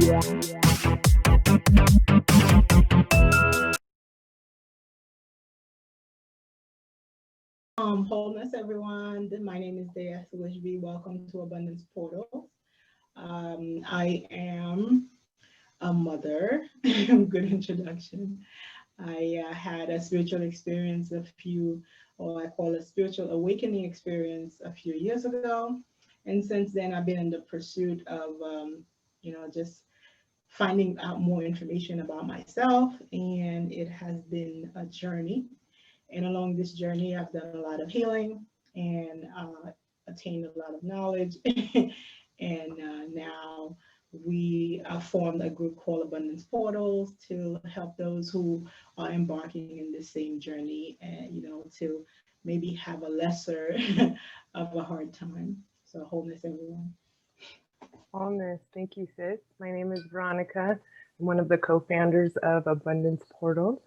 Wholeness, everyone. My name is Dea Wishby. Welcome to Abundance Portal. I am a mother. Good introduction. I had a spiritual experience or I call a spiritual awakening experience a few years ago. And since then, I've been in the pursuit of, just finding out more information about myself. And it has been a journey. And along this journey, I've done a lot of healing and attained a lot of knowledge. And now we formed a group called Abundance Portals to help those who are embarking in the same journey and, to maybe have a lesser of a hard time. So wholeness, everyone. Wholeness. Thank you, sis. My name is Veronica. I'm one of the co-founders of Abundance Portal.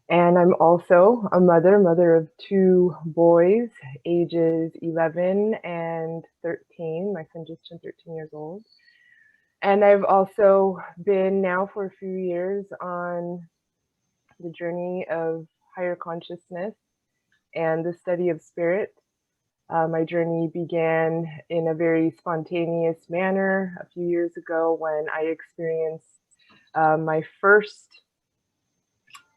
And I'm also a mother of two boys, ages 11 and 13. My son just turned 13 years old. And I've also been now for a few years on the journey of higher consciousness and the study of spirit. My journey began in a very spontaneous manner a few years ago when I experienced my first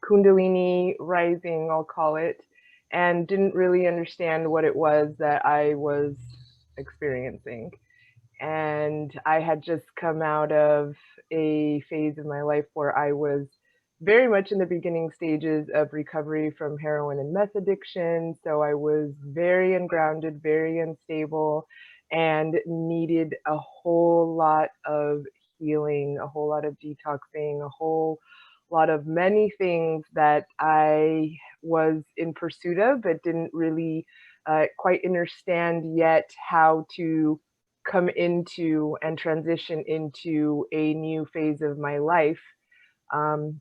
Kundalini rising, I'll call it, and didn't really understand what it was that I was experiencing. And I had just come out of a phase of my life where I was very much in the beginning stages of recovery from heroin and meth addiction. So I was very ungrounded, very unstable, and needed a whole lot of healing, a whole lot of detoxing, a whole lot of many things that I was in pursuit of, but didn't really quite understand yet how to come into and transition into a new phase of my life.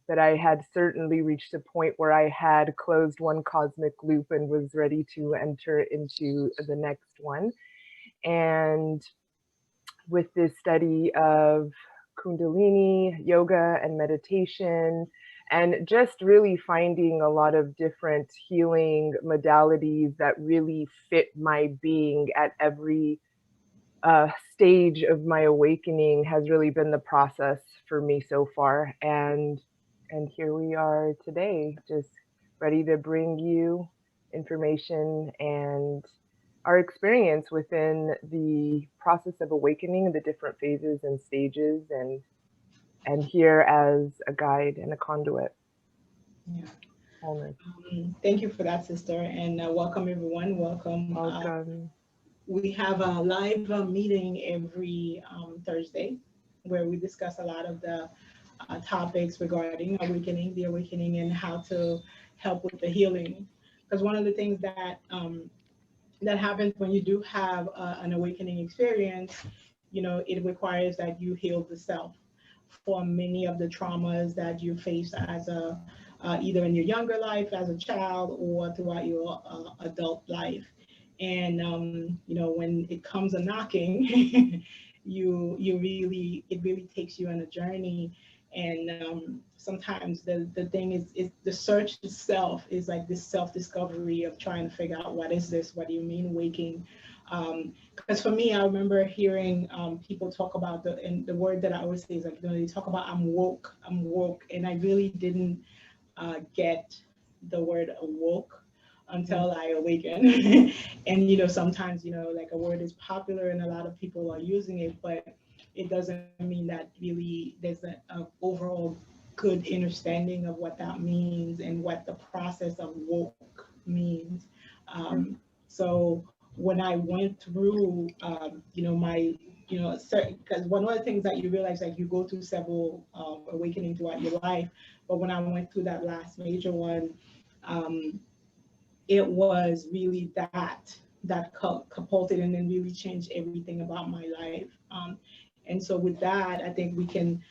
But I had certainly reached a point where I had closed one cosmic loop and was ready to enter into the next one. And with this study of Kundalini, yoga, and meditation, and just really finding a lot of different healing modalities that really fit my being at every stage of my awakening has really been the process for me so far. And here we are today, just ready to bring you information and our experience within the process of awakening, the different phases and stages, and here as a guide and a conduit. Yeah. Wholeness. Thank you for that, sister, and welcome everyone. Welcome. We have a live meeting every Thursday where we discuss a lot of the topics regarding awakening, the awakening, and how to help with the healing. Because one of the things that that happens when you do have an awakening experience, it requires that you heal the self for many of the traumas that you faced as a either in your younger life as a child or throughout your adult life. And when it comes a knocking, it really takes you on a journey. And sometimes the thing is the search itself is like this self-discovery of trying to figure out what is this, what do you mean waking. Because for me, I remember hearing people talk about and the word that I always say is like, they talk about I'm woke, and I really didn't get the word awoke until I awaken. And sometimes like a word is popular and a lot of people are using it, but it doesn't mean that really there's a overall good understanding of what that means and what the process of woke means. So when I went through my because one of the things that you realize, like, you go through several awakening throughout your life, but when I went through that last major one, it was really that catapulted and then really changed everything about my life. And so with that, I think we can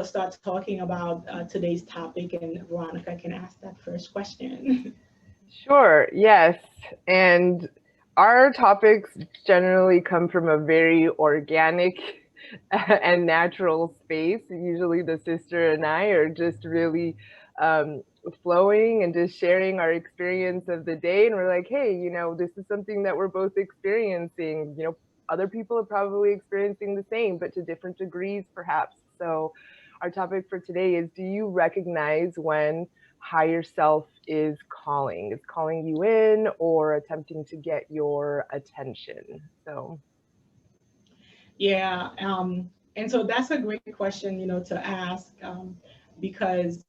start talking about today's topic, and Veronica can ask that first question. Sure, yes. And our topics generally come from a very organic and natural space. Usually the sister and I are just really flowing and just sharing our experience of the day. And we're like, hey, this is something that we're both experiencing. Other people are probably experiencing the same, but to different degrees, perhaps. So our topic for today is, do you recognize when higher self is calling you in or attempting to get your attention? So Yeah, and so that's a great question, to ask, because,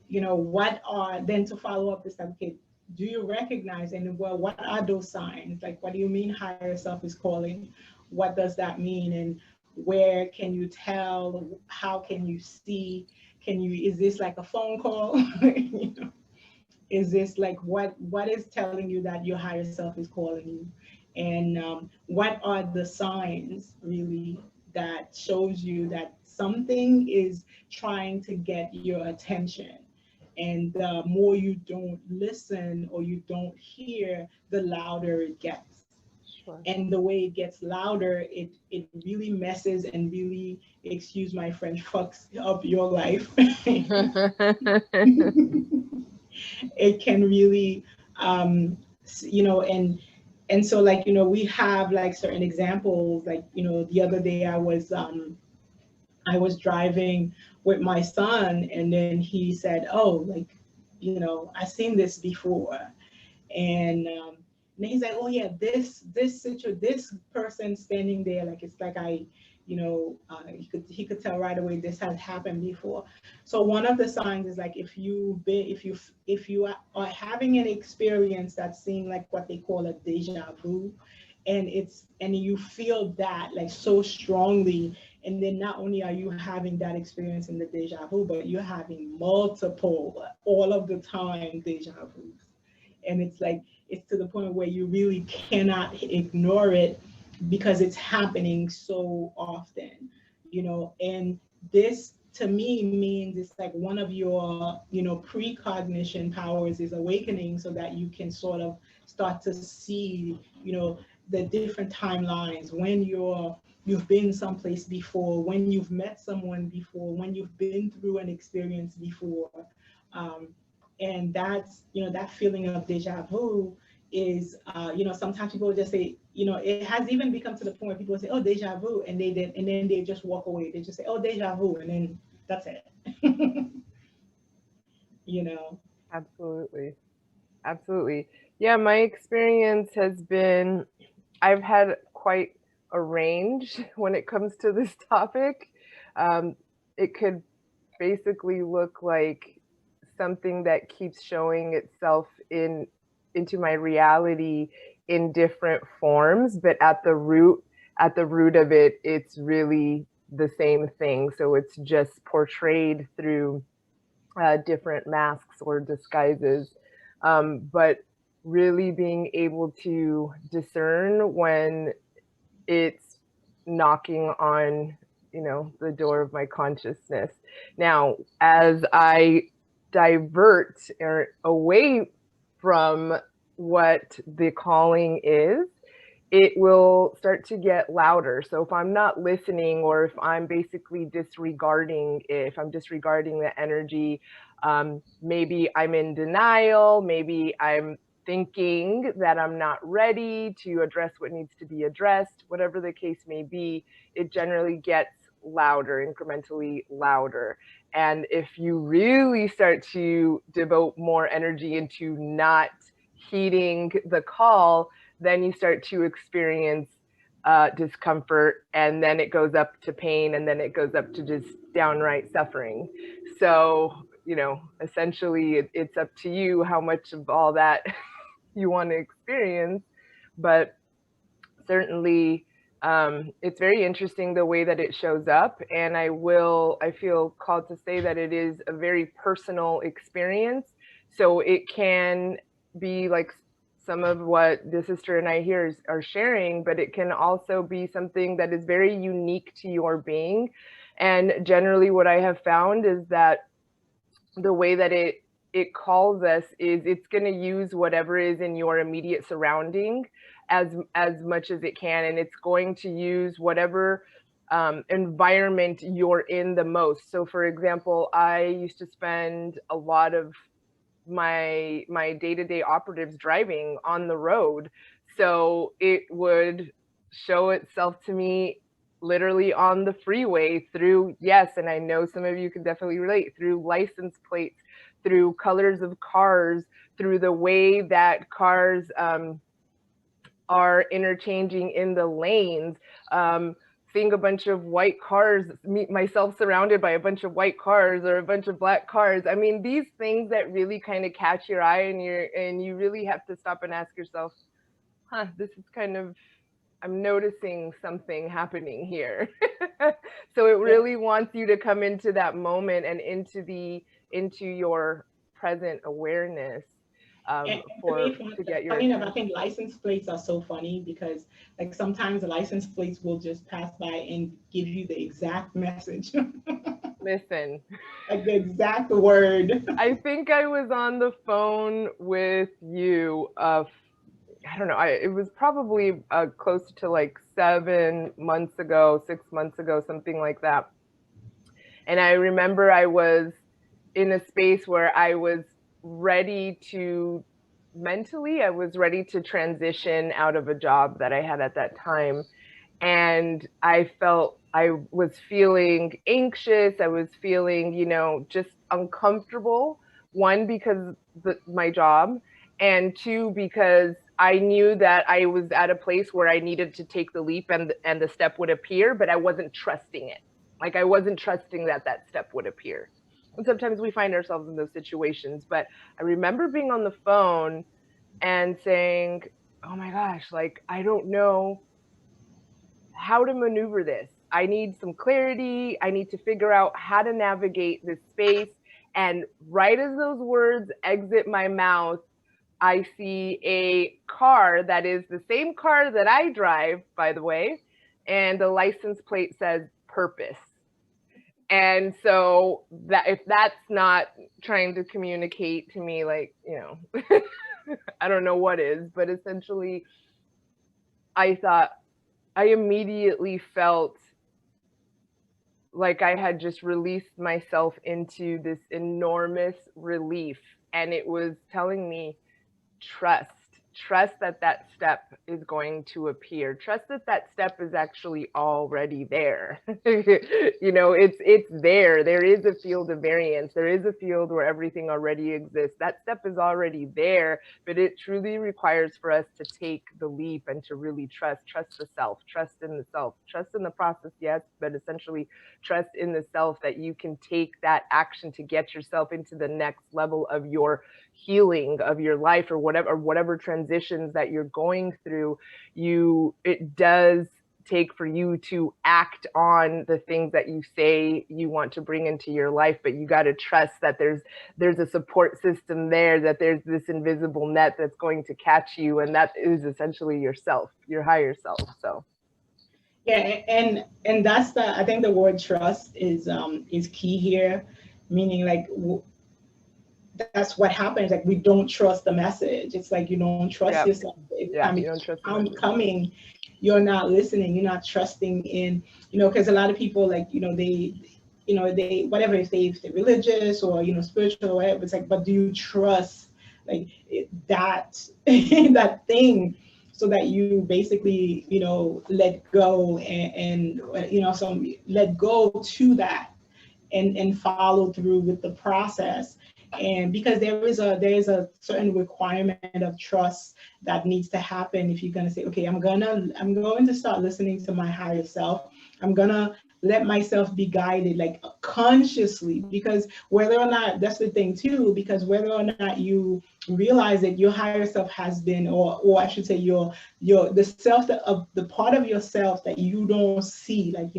what are, then to follow up this time, okay, do you recognize, and well, what are those signs? Like, what do you mean higher self is calling? What does that mean? And where can you tell? How can you see? Is this like a phone call? Is this like, what is telling you that your higher self is calling you? And what are the signs really that shows you that something is trying to get your attention? And the more you don't listen or you don't hear, the louder it gets. sure. And the way it gets louder, it really messes and really, excuse my French, fucks up your life. It can really, and so, like, we have like certain examples, like, the other day I was driving with my son, and then he said, oh, like, I've seen this before. And he's like, oh yeah, this person standing there, like, it's like he could tell right away this has happened before. So one of the signs is like, if you are having an experience that's seeing like what they call a deja vu, and you feel that like so strongly, and then not only are you having that experience in the deja vu, but you're having multiple all of the time deja vus. And it's like, it's to the point where you really cannot ignore it because it's happening so often, and this to me means it's like one of your, precognition powers is awakening, so that you can sort of start to see, the different timelines when you've been someplace before, when you've met someone before, when you've been through an experience before. um, and that's, that feeling of deja vu is, sometimes people just say, it has even become to the point where people say, oh, deja vu, and they did, and then they just walk away. They just say, oh, deja vu, and then that's it. you know Absolutely. Absolutely. Yeah, my experience has been, I've had quite a range when it comes to this topic. It could basically look like something that keeps showing itself into my reality in different forms, but at the root of it, it's really the same thing. So it's just portrayed through different masks or disguises, but really being able to discern when it's knocking on, the door of my consciousness. Now, as I divert or away from what the calling is, it will start to get louder. So if I'm not listening, or if I'm basically disregarding it, if I'm disregarding the energy, maybe I'm in denial, maybe I'm thinking that I'm not ready to address what needs to be addressed, whatever the case may be, it generally gets louder, incrementally louder. And if you really start to devote more energy into not heeding the call, then you start to experience discomfort, and then it goes up to pain, and then it goes up to just downright suffering. So, essentially it's up to you how much of all that you want to experience. But certainly, it's very interesting the way that it shows up. And I feel called to say that it is a very personal experience. So it can be like some of what the sister and I here are sharing, but it can also be something that is very unique to your being. And generally what I have found is that the way that it calls us is it's going to use whatever is in your immediate surrounding as much as it can, and it's going to use whatever environment you're in the most. So for example, I used to spend a lot of my day-to-day operatives driving on the road. So it would show itself to me literally on the freeway through, yes, and I know some of you can definitely relate, through license plates, through colors of cars, through the way that cars are interchanging in the lanes, seeing a bunch of white cars, myself surrounded by a bunch of white cars or a bunch of black cars. I mean, these things that really kind of catch your eye, and you really have to stop and ask yourself, huh, this is kind of, I'm noticing something happening here. So it really wants you to come into that moment and into your present awareness. To get your funny enough, I think license plates are so funny because like sometimes the license plates will just pass by and give you the exact message. Listen, like the exact word. I think I was on the phone with you I don't know, it was probably close to like 7 months ago, 6 months ago, something like that. And I remember I was in a space where I was ready to mentally, I was ready to transition out of a job that I had at that time. And I was feeling anxious. I was feeling, just uncomfortable. One, because my job, and two, because I knew that I was at a place where I needed to take the leap and the step would appear, but I wasn't trusting it. Like I wasn't trusting that step would appear. And sometimes we find ourselves in those situations. But I remember being on the phone and saying, oh my gosh, like, I don't know how to maneuver this. I need some clarity. I need to figure out how to navigate this space. And right as those words exit my mouth, I see a car that is the same car that I drive, by the way, and the license plate says purpose. And so that if that's not trying to communicate to me, like, I don't know what is, but essentially I immediately felt like I had just released myself into this enormous relief. And it was telling me, trust that step is going to appear. Trust that step is actually already there. It's there. There is a field of variance. There is a field where everything already exists. That step is already there, but it truly requires for us to take the leap and to really trust the self, trust in the self, trust in the process, yes, but essentially trust in the self that you can take that action to get yourself into the next level of your healing of your life or whatever transitions that you're going through. It does take for you to act on the things that you say you want to bring into your life, but you got to trust that there's a support system there, that there's this invisible net that's going to catch you, and that is essentially yourself, your higher self. So yeah, and that's I think the word trust is key here, meaning like that's what happens. Like we don't trust the message. It's like you don't trust yourself. You don't trust I'm coming. You're not listening. You're not trusting in. Because a lot of people like they whatever if they're religious or spiritual or whatever. It's like, but do you trust like that that thing? So that you basically let go and let go to that and follow through with the process. And because there is a certain requirement of trust that needs to happen if you're going to say, okay, I'm going to start listening to my higher self. I'm going to let myself be guided like consciously, because whether or not, that's the thing too, because whether or not you realize that your higher self has been, or I should say the self of the part of yourself that you don't see, like,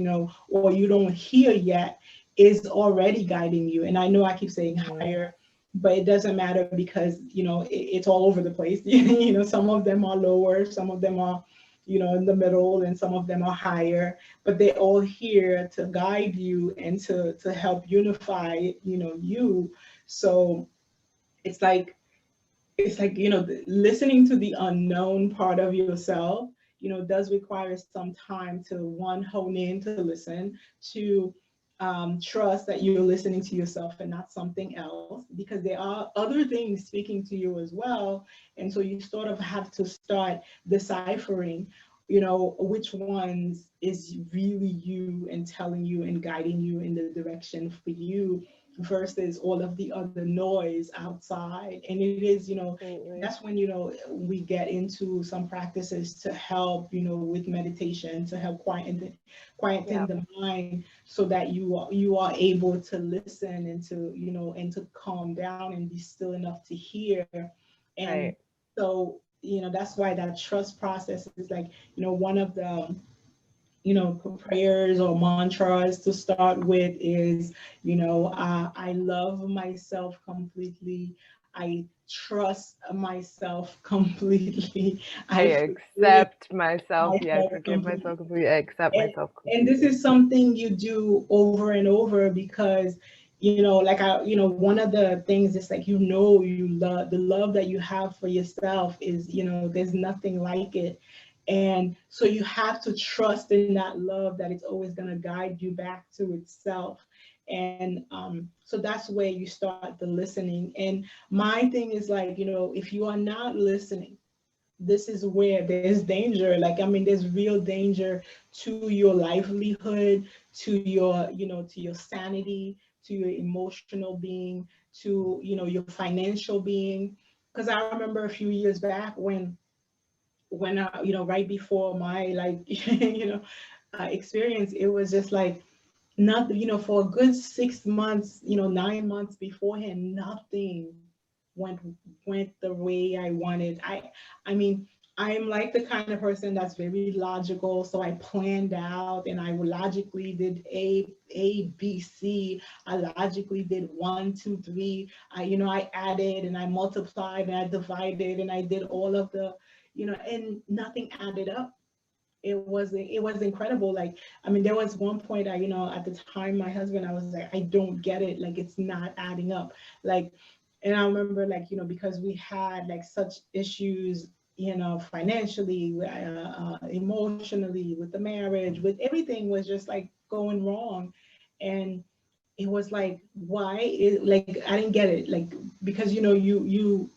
or you don't hear yet, is already guiding you. And I know I keep saying higher, but it doesn't matter because, it's all over the place. Some of them are lower, some of them are, in the middle, and some of them are higher, but they're all here to guide you and to help unify, you. So it's like, listening to the unknown part of yourself, does require some time to, one, hone in to listen, to trust that you're listening to yourself and not something else, because there are other things speaking to you as well. And so you sort of have to start deciphering, which ones is really you and telling you and guiding you in the direction for you, versus all of the other noise outside. And it is, that's when, we get into some practices to help, with meditation, to help quieten the mind, so that you are able to listen and to, and to calm down and be still enough to hear. And so, that's why that trust process is like, one of the prayers or mantras to start with is, I love myself completely. I trust myself completely. I accept myself. Yeah, I forgive completely. myself completely. I accept myself And completely. this is something you do over and over, because like one of the things is like, you love, the love that you have for yourself is, there's nothing like it. And so you have to trust in that love, that it's always going to guide you back to itself. And so that's where you start the listening. And my thing is like, if you are not listening, this is where there's danger. Like, I mean, there's real danger to your livelihood, to your, to your sanity, to your emotional being, to, your financial being. Because I remember a few years back when right before my, like, experience, it was just like, not, for a good 6 months, 9 months beforehand, nothing went the way I wanted. I mean, I'm like the kind of person that's very logical. So I planned out and I logically did A, B, C. I logically did 1, 2, 3. I added and I multiplied and I divided and I did all of the, and nothing added up. It was incredible. Like, I mean, there was one point, at the time, my husband, I was like, I don't get it, like, it's not adding up. Like, and I remember, like, because we had like such issues, financially, emotionally, with the marriage, with everything was just like going wrong. And it was like, why is, like, I didn't get it, like, because you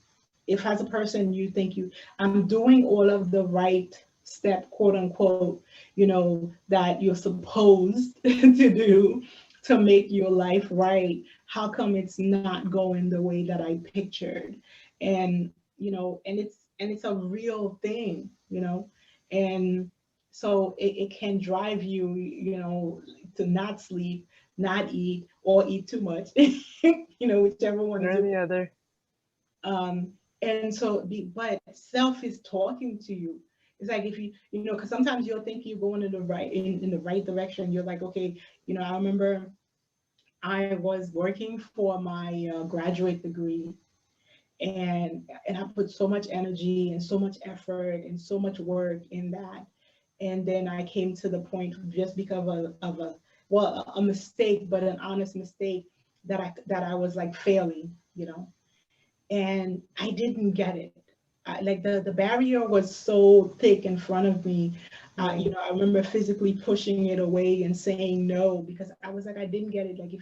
if as a person you think I'm doing all of the right step, quote unquote, that you're supposed to do to make your life right, how come it's not going the way that I pictured? And and it's a real thing, and so it can drive you, to not sleep, not eat, or eat too much, whichever one One is or it. the other. And so, but self is talking to you. It's like, if because sometimes you'll think you're going in the right direction. You're like, okay, I remember I was working for my graduate degree, and I put so much energy and so much effort and so much work in that. And then I came to the point, just because of a mistake, but an honest mistake, that I was like failing, and I didn't get it. Like, the barrier was so thick in front of me. I remember physically pushing it away and saying no, because I was like, I didn't get it. Like,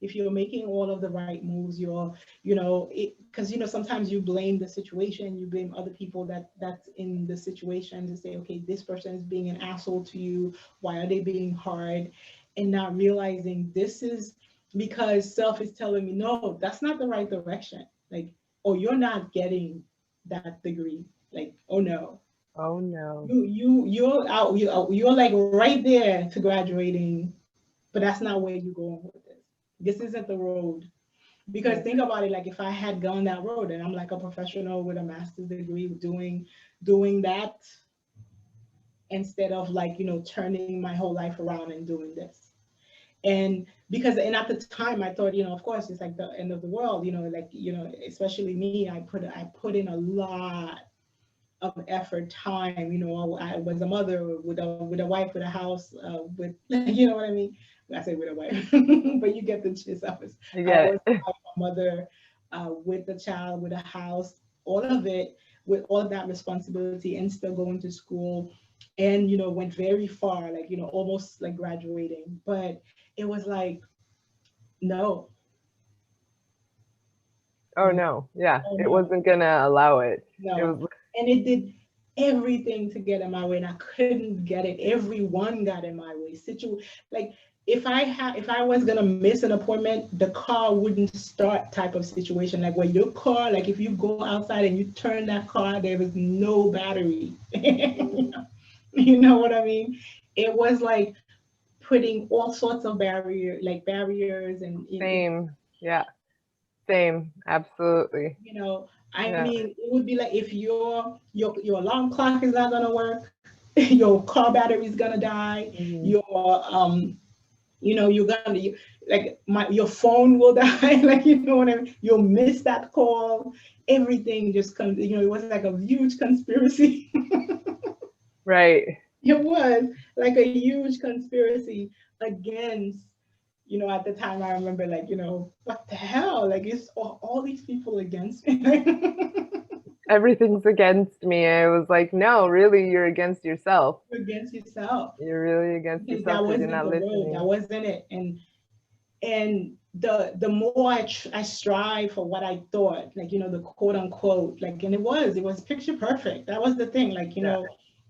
if you're making all of the right moves, because sometimes you blame the situation, you blame other people that's in the situation, to say, okay, this person is being an asshole to you. Why are they being hard? And not realizing this is because self is telling me, no, that's not the right direction. Like, oh, you're not getting that degree. Like, oh no, Oh no. you're like right there to graduating, but that's not where you're going with this. This isn't the road. Because think about it, like, if I had gone that road, and I'm like a professional with a master's degree, doing that, instead of, like, turning my whole life around and doing this. And at the time I thought, of course, it's like the end of the world, like, especially me, I put in a lot of effort, time. I was a mother with a wife, with a house, with you know what I mean. I say with a wife, but you get the gist. I was a mother, with a child, with a house, all of it, with all of that responsibility, and still going to school. and, went very far, like, almost like graduating. But it was like, no, Oh no, yeah, oh it no, wasn't gonna allow it. It no. was And it did everything to get in my way, and I couldn't get it. Everyone got in my way. Like, if I was gonna miss an appointment, the car wouldn't start, type of situation. Like, where your car, like, if you go outside and you turn that car, there was no battery. You know what I mean? It was like putting all sorts of barriers, and same, yeah, same, absolutely, I yeah. mean, it would be like if your alarm clock is not gonna work, your car battery is gonna die, Hmm. your you're gonna like your phone will die, like, what I mean? You'll miss that call. Everything just comes. It was like a huge conspiracy. Right. It was like a huge conspiracy against, at the time I remember, like, what the hell? Like, it's all these people against me. Everything's against me. I was like, no, really, you're against yourself. Against yourself, You're really against because yourself that because you're wasn't not the road. That listening. wasn't it. And the more I strive for what I thought, like, the quote unquote, like, and it was picture perfect. That was the thing. Like, Yeah.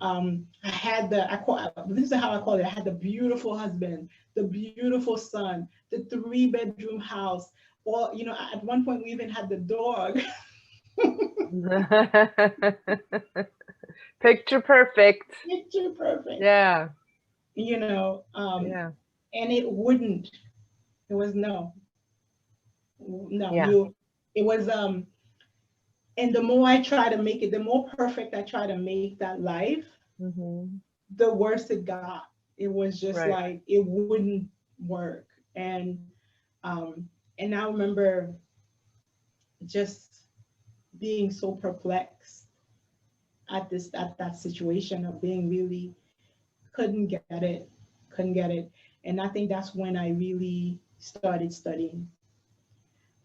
I had this is how I call it. I had the beautiful husband, the beautiful son, the 3-bedroom house. Or, at one point we even had the dog. Picture perfect. Picture perfect. Yeah. You know, Yeah. and it wouldn't. It was no, Yeah. it was, and the more I try to make it, the more perfect I try to make that life, Hmm. the worse it got. It was just Right. like it wouldn't work. Um and I remember just being so perplexed at that situation, of being really couldn't get it, couldn't get it. And I think that's when I really started studying.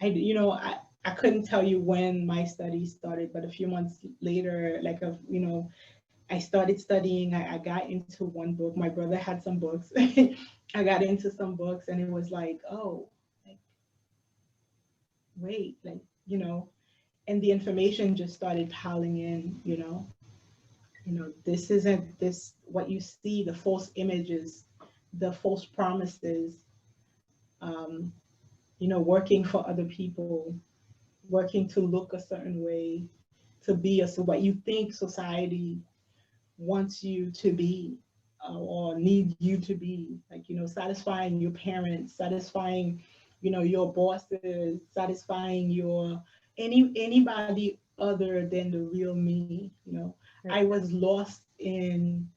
I couldn't tell you when my study started, but a few months later, like, I started studying. I got into one book. My brother had some books. I got into some books, and it was like, oh, like, wait, like, and the information just started piling in. This isn't this what you see, the false images, the false promises, um, working for other people, working to look a certain way, to be so what you think society wants you to be, or need you to be, like, satisfying your parents, satisfying, your bosses, satisfying anybody other than the real me. I was lost in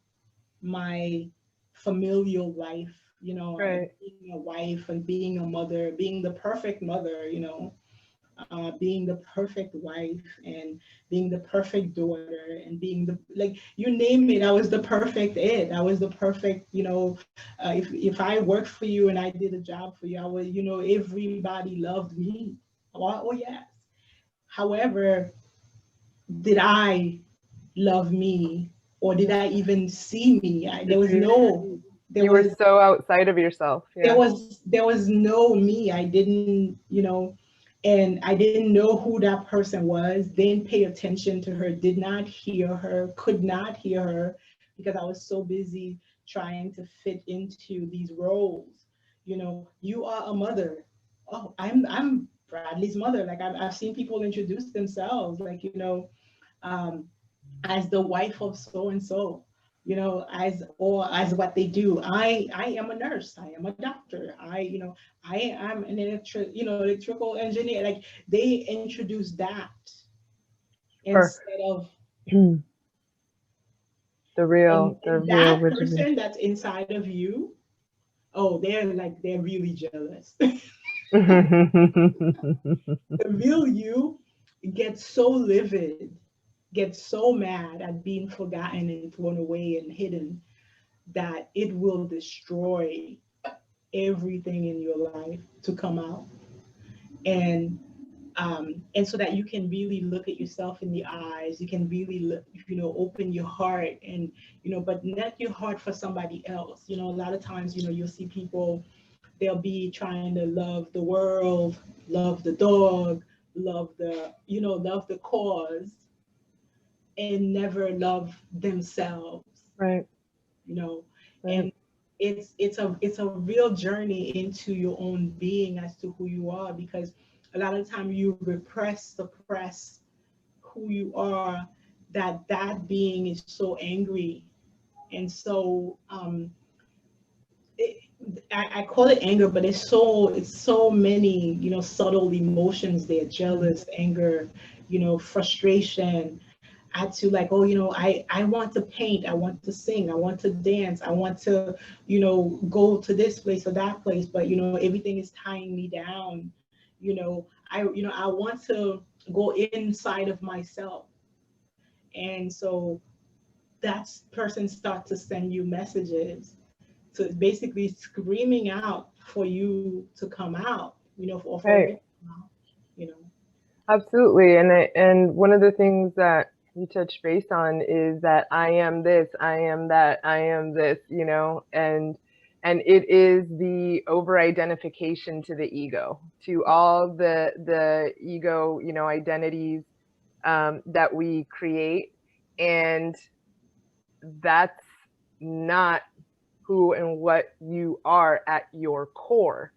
my familial life, Right. being a wife and being a mother, being the perfect mother, being the perfect wife, and being the perfect daughter, and being the, like, you name it, I was the perfect it. I was the perfect, if I worked for you and I did a job for you, I was, everybody loved me. Oh yes. However, did I love me, or did I even see me? Did you? There You were was so outside of yourself. Yeah. there was no me. I didn't, and I didn't know who that person was, didn't pay attention to her, did not hear her, could not hear her, because I was so busy trying to fit into these roles. You are a mother. Oh, I'm Bradley's mother. Like, I've seen people introduce themselves, like, um, as the wife of so and so, as what they do. I am a nurse. I am a doctor. I am an electrical engineer. Like, they introduce that Or instead of, the and, real, the and real that original. person that's inside of you. Oh, they're really jealous. The real you gets so livid, gets so mad at being forgotten and thrown away and hidden, that it will destroy everything in your life to come out. And And so that you can really look at yourself in the eyes, you can really look, open your heart, and but not your heart for somebody else. A lot of times, you'll see people, they'll be trying to love the world, love the dog, love the cause, and never love themselves. Right. And it's a real journey into your own being as to who you are, because a lot of the time you suppress who you are, that being is so angry. And so it, I call it anger, but it's so many subtle emotions there: jealous, anger, frustration. Add to, like, oh, I want to paint, I want to sing, I want to dance, I want to go to this place or that place, but everything is tying me down. I want to go inside of myself. And so that person starts to send you messages, to basically screaming out for you to come out, or for you to come out, Absolutely. And one of the things that you touch base on is that I am this, I am that, I am this, and it is the over identification to the ego, to all the ego, identities that we create. And that's not who and what you are at your core.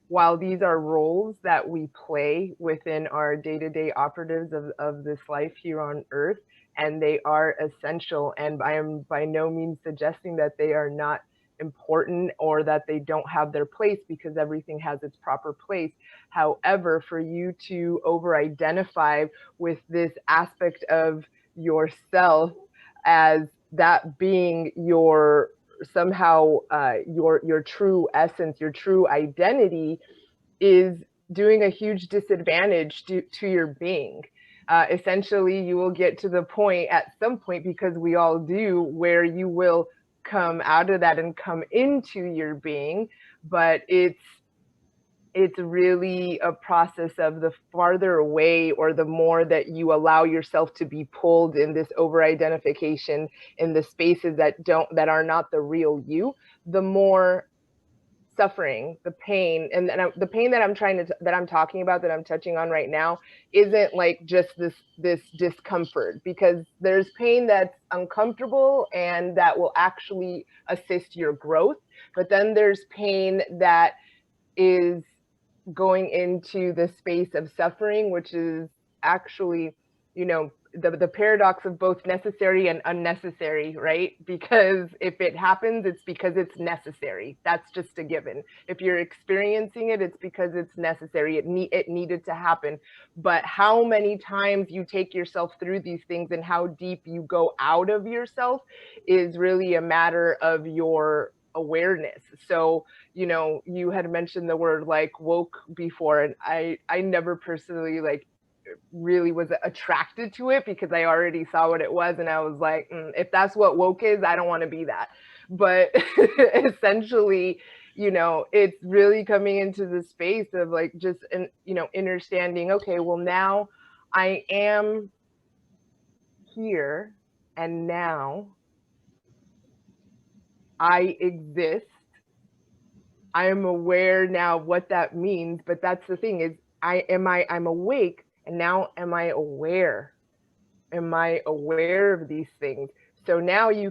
While these are roles that we play within our day-to-day operatives of this life here on earth, and they are essential, and I am by no means suggesting that they are not important or that they don't have their place, because everything has its proper place. However, for you to over-identify with this aspect of yourself as that being your somehow your true essence, your true identity, is doing a huge disadvantage to your being. Essentially, you will get to the point at some point, because we all do, where you will come out of that and come into your being. But it's really a process of the farther away, or the more that you allow yourself to be pulled in this over identification in the spaces that are not the real you, the more suffering, the pain, and the pain that I'm talking about, that I'm touching on right now, isn't like just this discomfort, because there's pain that's uncomfortable and that will actually assist your growth. But then there's pain that is going into the space of suffering, which is actually, the paradox of both necessary and unnecessary, right? Because if it happens, it's because it's necessary. That's just a given. If you're experiencing it, it's because it's necessary. It needed to happen. But how many times you take yourself through these things and how deep you go out of yourself is really a matter of your awareness. So, you had mentioned the word like woke before, and I never personally like really was attracted to it, because I already saw what it was, and I was like, if that's what woke is, I don't want to be that. But essentially, it's really coming into the space of like just understanding, okay, well, now I am here, and now I exist. I am aware now of what that means. But that's the thing, is I'm awake, and now am I aware? Am I aware of these things? So now we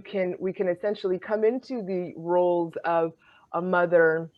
can essentially come into the roles of a mother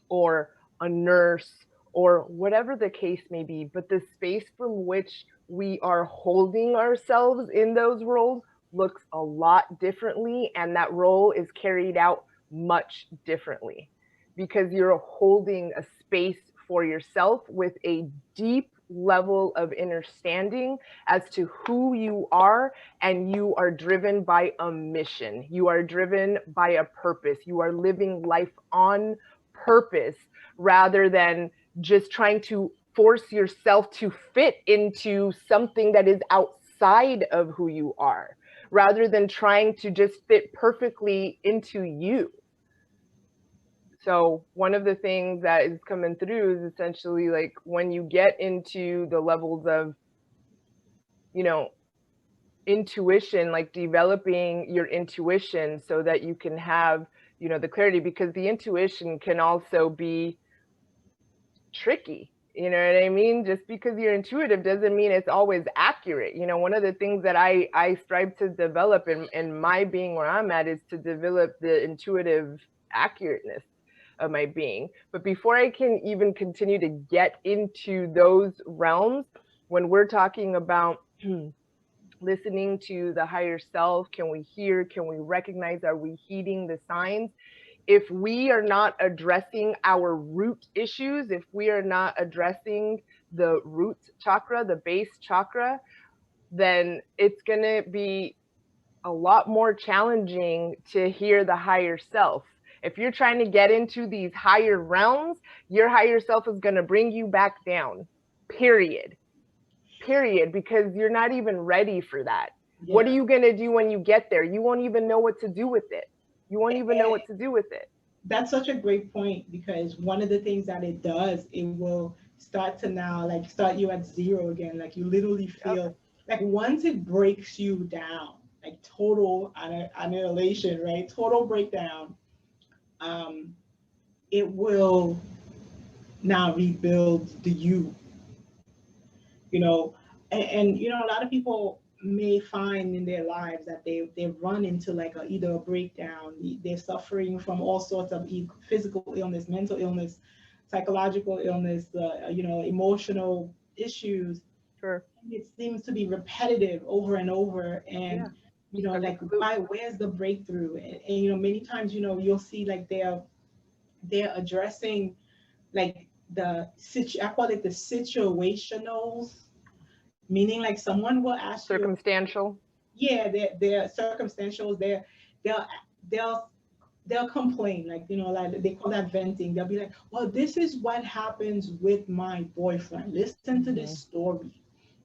or a nurse or whatever the case may be. But the space from which we are holding ourselves in those roles looks a lot differently, and that role is carried out much differently, because you're holding a space for yourself with a deep level of understanding as to who you are, and you are driven by a mission. You are driven by a purpose. You are living life on purpose, rather than just trying to force yourself to fit into something that is outside of who you are, rather than trying to just fit perfectly into you. So one of the things that is coming through is essentially like when you get into the levels of, you know, intuition, like developing your intuition so that you can have, you know, the clarity, because the intuition can also be tricky. You know what I mean? Just because you're intuitive doesn't mean it's always accurate. You know, one of the things that I strive to develop in my being where I'm at is to develop the intuitive accurateness of my being. But before I can even continue to get into those realms, when we're talking about listening to the higher self, can we hear, can we recognize, are we heeding the signs? If we are not addressing our root issues, if we are not addressing the root chakra, the base chakra, then it's going to be a lot more challenging to hear the higher self. If you're trying to get into these higher realms, your higher self is going to bring you back down, period, because you're not even ready for that. Yeah. What are you going to do when you get there? You won't even know what to do with it. You won't even know what to do with it. That's such a great point, because one of the things that it does, it will start to now like start you at zero again. Like you literally feel like once it breaks you down, like total annihilation, right? Total breakdown. It will now rebuild the you, you know, and you know, a lot of people may find in their lives that they run into like either a breakdown. They're suffering from all sorts of physical illness, mental illness, psychological illness, you know, emotional issues. Sure. It seems to be repetitive over and over, and you know, like where's the breakthrough? And you know, many times, you know, you'll see like they're addressing like I call it the situationals, meaning like someone will ask circumstantial. Yeah, they're circumstantial. They'll complain, like, you know, like they call that venting. They'll be like, well, this is what happens with my boyfriend. Listen to this story.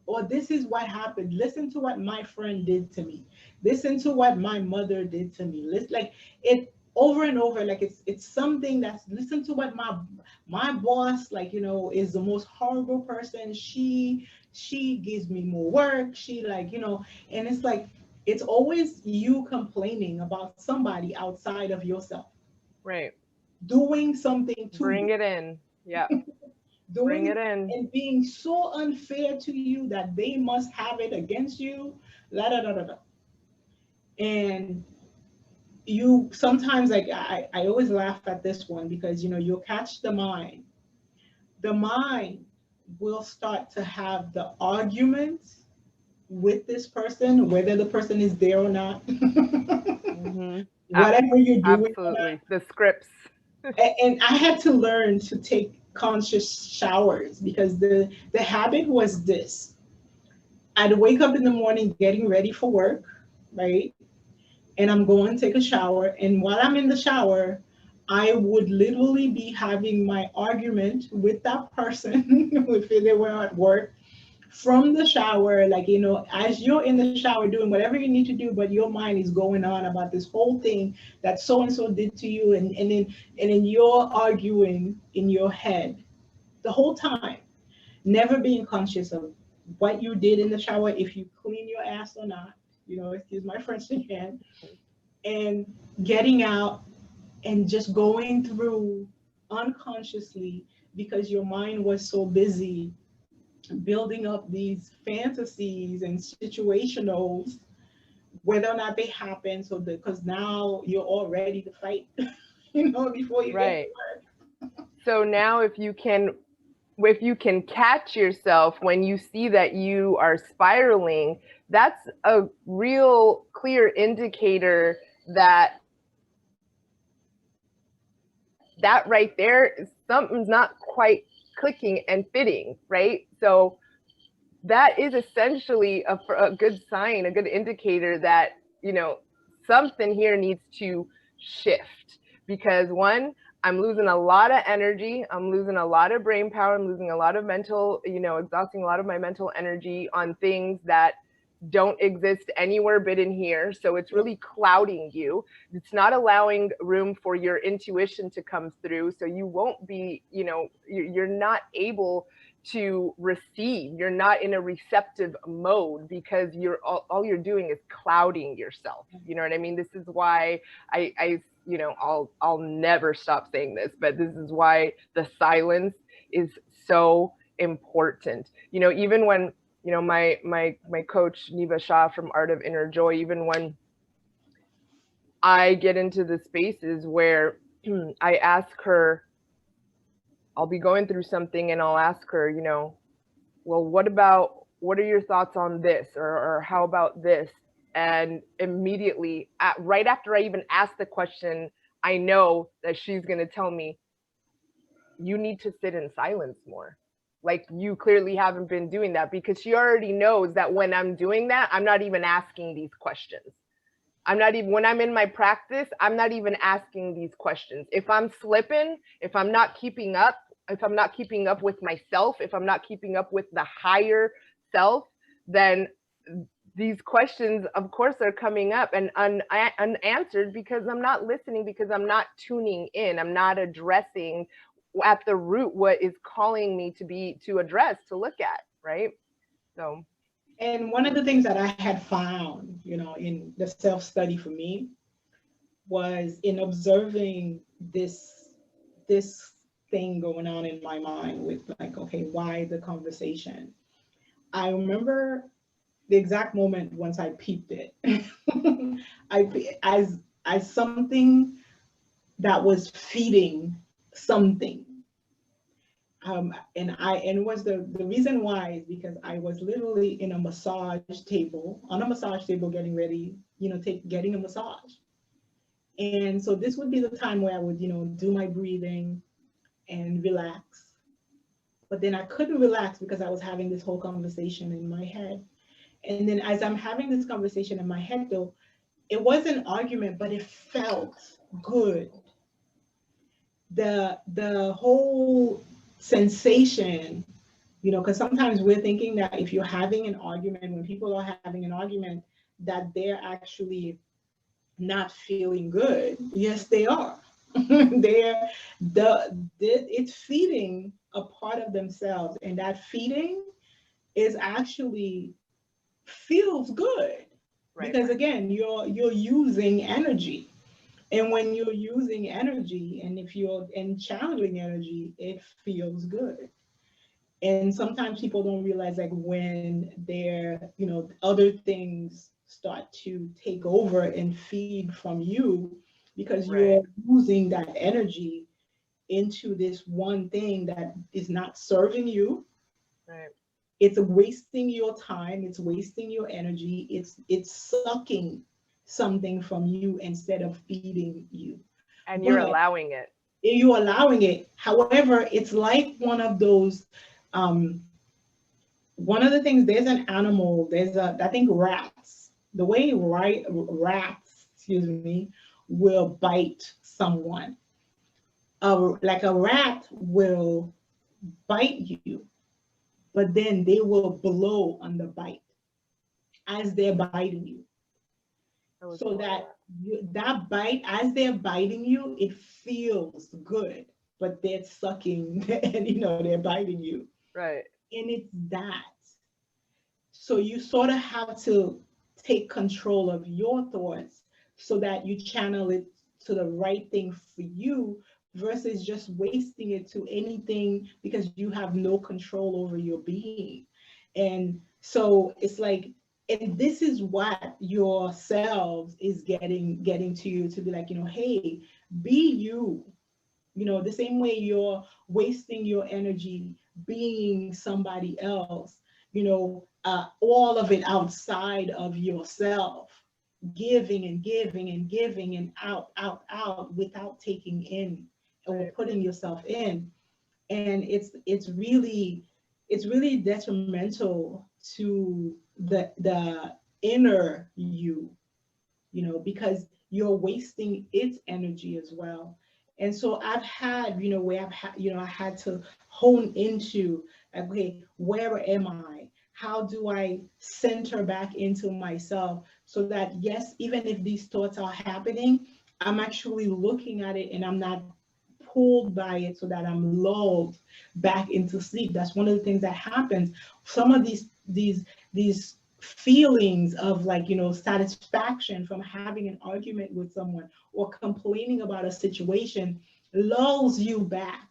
Or this is what happened. Listen to what my friend did to me. Listen to what my mother did to me. Listen, like it over and over. Like it's something that's listen to what my boss, like, you know, is the most horrible person. She gives me more work. She, like, you know, and it's like it's always you complaining about somebody outside of yourself. Right. Doing something to bring it in. Yeah. Bring it in. And being so unfair to you that they must have it against you. La da da da da. And you sometimes, like, I always laugh at this one, because, you know, you'll catch the mind. The mind will start to have the arguments with this person, whether the person is there or not. Whatever you're doing. Absolutely. The scripts. And I had to learn to take conscious showers, because the habit was this. I'd wake up in the morning getting ready for work, right? And I'm going to take a shower. And while I'm in the shower, I would literally be having my argument with that person if they were at work from the shower. Like, you know, as you're in the shower doing whatever you need to do, but your mind is going on about this whole thing that so and so did to you, and then you're arguing in your head the whole time, never being conscious of what you did in the shower, if you clean your ass or not, you know, excuse my French again, and getting out and just going through unconsciously, because your mind was so busy building up these fantasies and situationals, whether or not they happen. So because now you're all ready to fight, you know, before you get to work. So now if you can catch yourself when you see that you are spiraling, that's a real clear indicator that right there, something's not quite clicking and fitting, right? So that is essentially a good sign, a good indicator that, you know, something here needs to shift, because one, I'm losing a lot of energy, I'm losing a lot of brain power, I'm losing a lot of mental, you know, exhausting a lot of my mental energy on things that don't exist anywhere but in here. So it's really clouding you. It's not allowing room for your intuition to come through. So you won't be, you know, you're not able to receive. You're not in a receptive mode because you're all you're doing is clouding yourself. You know what I mean? This is why I you know, I'll never stop saying this, but this is why the silence is so important. You know, even when, you know, my coach Neva Shah from Art of Inner Joy, even when I get into the spaces where I ask her, I'll be going through something and I'll ask her, you know, well, what are your thoughts on this, or how about this? And immediately, right after I even ask the question, I know that she's going to tell me, you need to sit in silence more. Like, you clearly haven't been doing that, because she already knows that when I'm doing that, I'm not even asking these questions. When I'm in my practice, I'm not even asking these questions. If I'm slipping, if I'm not keeping up with myself, if I'm not keeping up with the higher self, then these questions, of course, are coming up and unanswered, because I'm not listening, because I'm not tuning in. I'm not addressing at the root what is calling me to address, to look at, right? So. And one of the things that I had found, you know, in the self-study for me, was in observing this thing going on in my mind with, like, okay, why the conversation? I remember the exact moment once I peeped it. as something that was feeding something. And it was the reason why is because I was literally in a massage table, on a massage table, getting ready, you know, getting a massage. And so this would be the time where I would, you know, do my breathing and relax. But then I couldn't relax because I was having this whole conversation in my head. And then as I'm having this conversation in my head, though, it was an argument, but it felt good. The whole sensation, you know, because sometimes we're thinking that if you're having an argument, when people are having an argument, that they're actually not feeling good. Yes, they are. It's feeding a part of themselves, and that feeding is actually feels good. Right. Because again, you're using energy. And when you're using energy, and if you're in channeling energy, it feels good. And sometimes people don't realize, like, when they're, you know, other things start to take over and feed from you, because you're using that energy into this one thing that is not serving you. Right. It's wasting your time, it's wasting your energy, it's sucking something from you instead of feeding you. And you're allowing it. You're allowing it. However, it's like one of those, one of the things, there's an animal, I think rats, the way rats, excuse me, will bite someone. Like a rat will bite you, but then they will blow on the bite as they're biting you. So that bite, as they're biting you, it feels good, but they're sucking and, you know, they're biting you. Right. And it's that. So you sort of have to take control of your thoughts so that you channel it to the right thing for you, versus just wasting it to anything, because you have no control over your being. And so it's like, and this is what yourselves is getting to you, to be like, you know, hey, be you. You know, the same way you're wasting your energy being somebody else, you know, all of it outside of yourself, giving and giving and giving and out without taking in or putting yourself in. And it's really detrimental to the inner you, you know, because you're wasting its energy as well. And so I've had, you know, I had to hone into, okay, where am I? how do I center back into myself so that, yes, even if these thoughts are happening, I'm actually looking at it and I'm not pulled by it so that I'm lulled back into sleep. That's one of the things that happens. Some of these feelings of, like, satisfaction from having an argument with someone or complaining about a situation lulls you back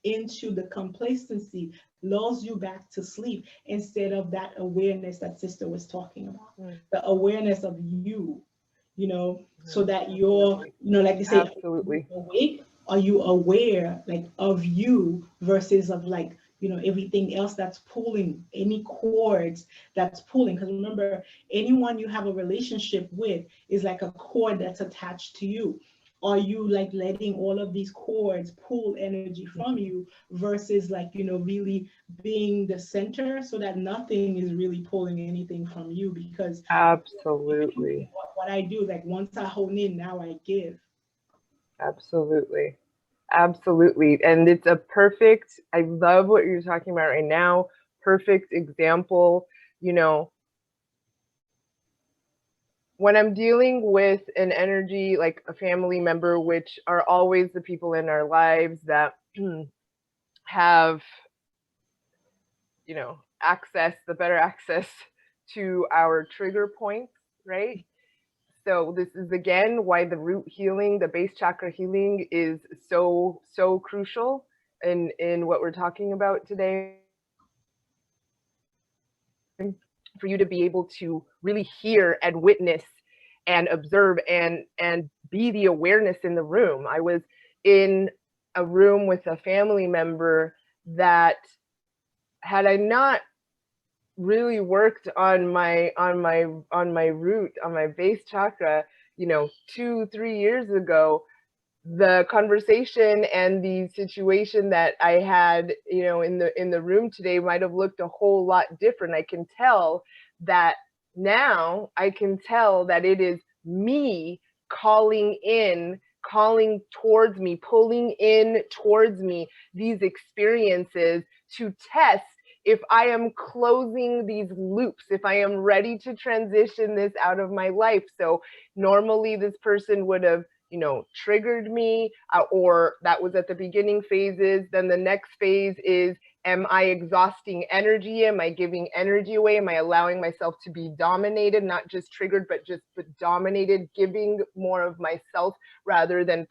into the complacency, lulls you back to sleep, instead of that awareness that sister was talking about, the awareness of you, so that you're, like they say, Absolutely. awake. Are you aware, like, of you versus of, like, everything else that's pulling, any cords that's pulling? Because remember, anyone you have a relationship with is like a cord that's attached to you. Are you, like, letting all of these cords pull energy from you versus, like, really being the center so that nothing is really pulling anything from you? Because Absolutely. what I do, like, once I hone in, now I give. Absolutely. Absolutely. And it's a perfect, I love what you're talking about right now. Perfect example, when I'm dealing with an energy like a family member, which are always the people in our lives that have, the better access to our trigger points, right? So this is again why the root healing, the base chakra healing is so crucial in what we're talking about today. For you to be able to really hear and witness and observe and be the awareness in the room. I was in a room with a family member that, had I not really worked on my root, on my base chakra, 2-3 years ago, the conversation and the situation that I had, in the room today might have looked a whole lot different. I can tell that now. I can tell that it is me calling towards me, pulling in towards me these experiences to test if I am closing these loops, if I am ready to transition this out of my life. So normally this person would have, triggered me, or that was at the beginning phases. Then the next phase is, am I exhausting energy? Am I giving energy away? Am I allowing myself to be dominated, not just triggered, but dominated, giving more of myself rather than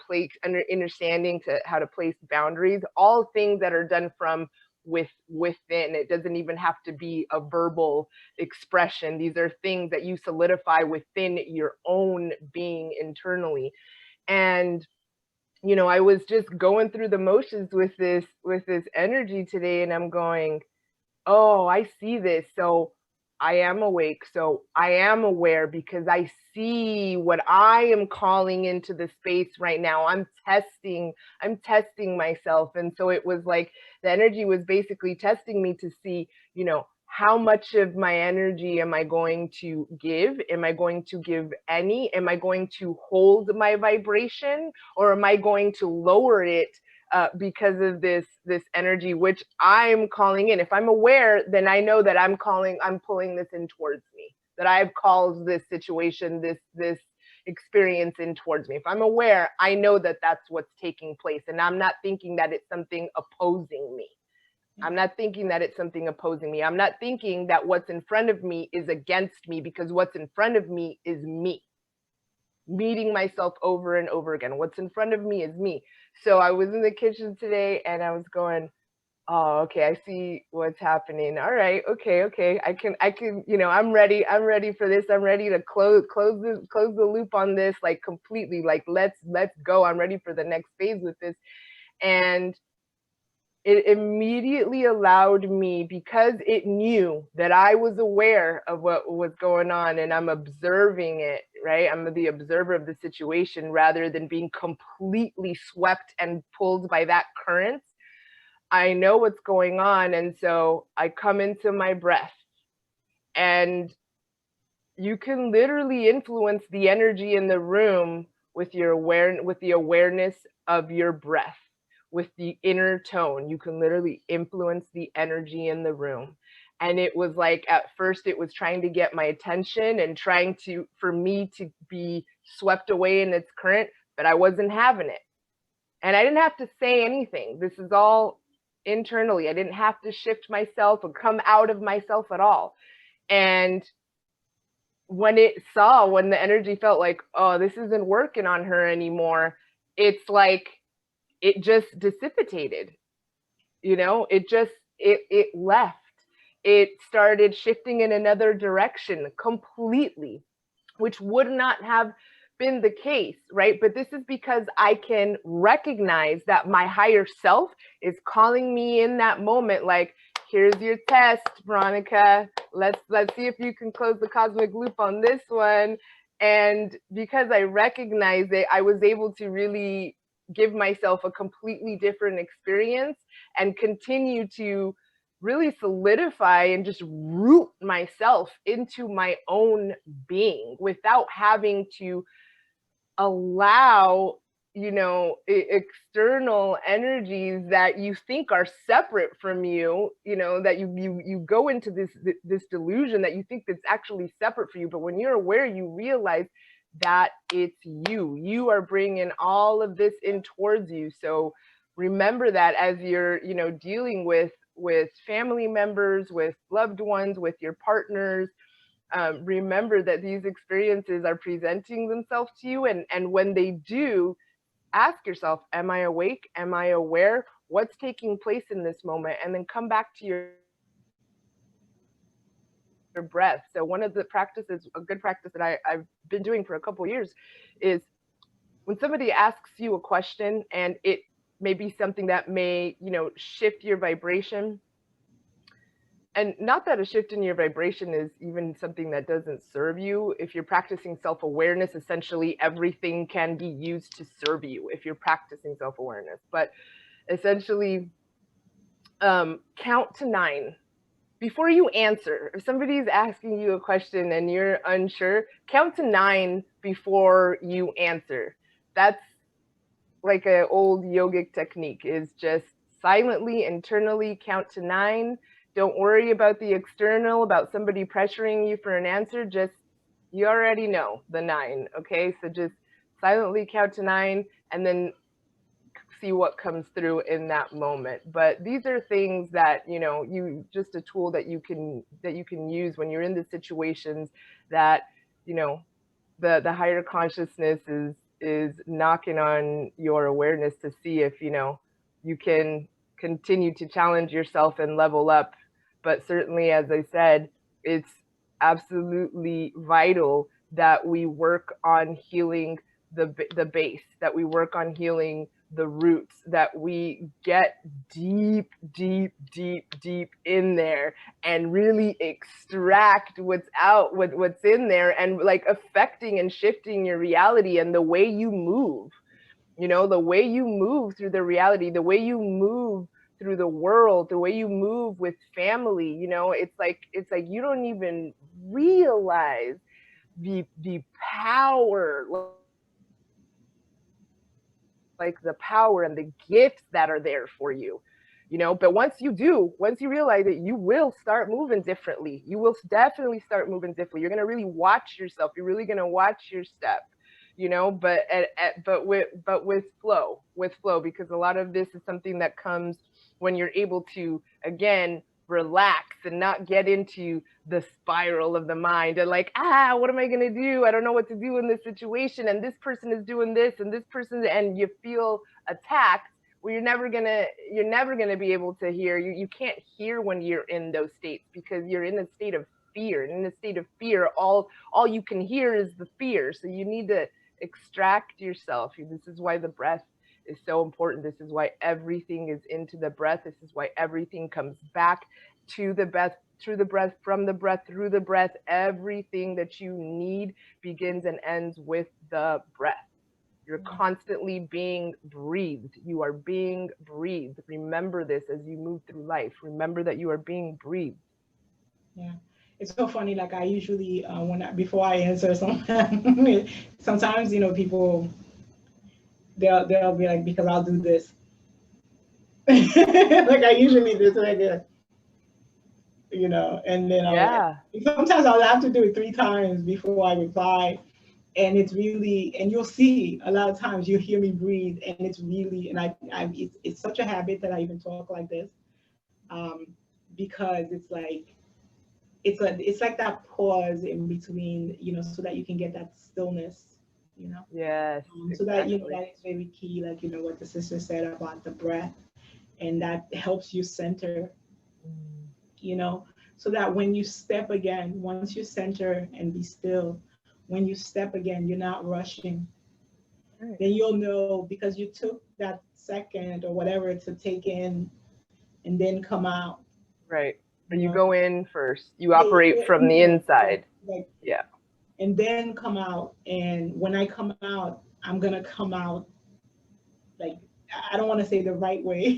understanding to how to place boundaries? All things that are done from within. It doesn't even have to be a verbal expression. These are things that you solidify within your own being internally. And I was just going through the motions with this energy today, and I'm going, oh, I see this. So I am awake. So I am aware because I see what I am calling into the space right now. I'm testing myself. And so it was like the energy was basically testing me to see, how much of my energy am I going to give? Am I going to give any? Am I going to hold my vibration, or am I going to lower it because of this energy which I'm calling in? If I'm aware, then I know that I'm pulling this in towards me, that I've called this situation, this experience in towards me. If I'm aware, I know that that's what's taking place, and I'm not thinking that it's something opposing me. I'm not thinking that it's something opposing me. I'm not thinking that what's in front of me is against me, because what's in front of me is me. Meeting myself over and over again. What's in front of me is me. So I was in the kitchen today and I was going, oh, okay, I see what's happening. All right, okay. I can, I'm ready for this. I'm ready to close the loop on this, like completely, like let's go. I'm ready for the next phase with this. And it immediately allowed me, because it knew that I was aware of what was going on and I'm observing it, right? I'm the observer of the situation rather than being completely swept and pulled by that current. I know what's going on. And so I come into my breath, and you can literally influence the energy in the room with the awareness of your breath. With the inner tone, you can literally influence the energy in the room. And it was like, at first it was trying to get my attention and trying for me to be swept away in its current, but I wasn't having it. And I didn't have to say anything. This is all internally. I didn't have to shift myself or come out of myself at all. And when the energy felt like, oh, this isn't working on her anymore, it's like, it just dissipated, it left. It started shifting in another direction completely, which would not have been the case, right? But this is because I can recognize that my higher self is calling me in that moment, like, here's your test, Veronica. Let's see if you can close the cosmic loop on this one. And because I recognize it, I was able to really give myself a completely different experience and continue to really solidify and just root myself into my own being without having to allow, external energies that you think are separate from you, that you go into this delusion that you think that's actually separate for you. But when you're aware, you realize that it's you are bringing all of this in towards you. So remember that as you're, dealing with family members, with loved ones, with your partners, remember that these experiences are presenting themselves to you. And when they do, ask yourself, am I awake? Am I aware? What's taking place in this moment? And then come back to your breath. So one of the practices, a good practice that I've been doing for a couple of years, is when somebody asks you a question and it may be something that may, shift your vibration. And not that a shift in your vibration is even something that doesn't serve you. If you're practicing self-awareness, essentially everything can be used to serve you if you're practicing self-awareness. But essentially, count to 9. Before you answer, if somebody's asking you a question and you're unsure, count to 9 before you answer. That's like an old yogic technique, is just silently, internally count to 9. Don't worry about the external, about somebody pressuring you for an answer. Just, you already know the 9, okay? So just silently count to 9 and then see what comes through in that moment. But these are things that, just a tool that you can use when you're in the situations that, the higher consciousness is knocking on your awareness to see if, you can continue to challenge yourself and level up. But certainly, as I said, it's absolutely vital that we work on healing the base, that we work on healing the roots, that we get deep, deep, deep, deep in there and really extract what's in there, and like affecting and shifting your reality and the way you move, the way you move through the reality, the way you move through the world, the way you move with family. It's like you don't even realize the power, like the power and the gifts that are there for you, but once you realize it, you will start moving differently. You will definitely start moving differently. You're going to really watch yourself. You're really going to watch your step, but with flow, because a lot of this is something that comes when you're able to, again, relax and not get into the spiral of the mind and like, what am I going to do? I don't know what to do in this situation. And this person is doing this and this person, and you feel attacked. Well, you're never going to be able to hear. You can't hear when you're in those states, because you're in a state of fear. And in a state of fear, all you can hear is the fear. So you need to extract yourself. This is why the breath is so important. This is why everything is into the breath. This is why everything comes back to the breath, through the breath, from the breath, through the breath. Everything that you need begins and ends with the breath. You're constantly being breathed. You are being breathed. Remember this as you move through life. Remember that you are being breathed. Yeah. It's so funny. Like I usually, before I answer sometimes, people, they'll be like, because I'll do this. Like I usually do, so I and then Yeah. sometimes I'll have to do it 3 times before I reply. And it's really, and you'll see a lot of times you hear me breathe, and it's really, and it's such a habit that I even talk like this, um, because it's like that pause in between, so that you can get that stillness, Yes, so that, exactly. that is very key, like, what the sister said about the breath, and that helps you center, Mm, you know, so that when you step again, once you center and be still, when you step again, you're not rushing. right. Then you'll know, because you took that second or whatever to take in and then come out, Right. you But you know. go in first. You Yeah, you operate go from in the first, yeah, inside. like, Yeah. and then come out. And when I come out, I'm gonna come out like, I don't want to say the right way,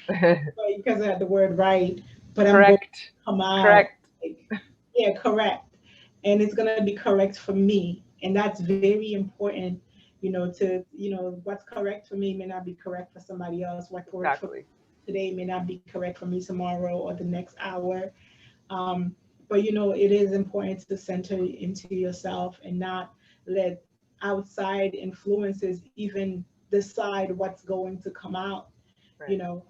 but because I had the word right, but I'm going to Correct. come out Correct. like, yeah, correct. And it's going to be correct for me. And that's very important, what's correct for me may not be correct for somebody else. What's correct for Exactly. today may not be correct for me tomorrow or the next hour. Um, but it is important to center into yourself and not let outside influences even decide what's going to come out, you Right. know,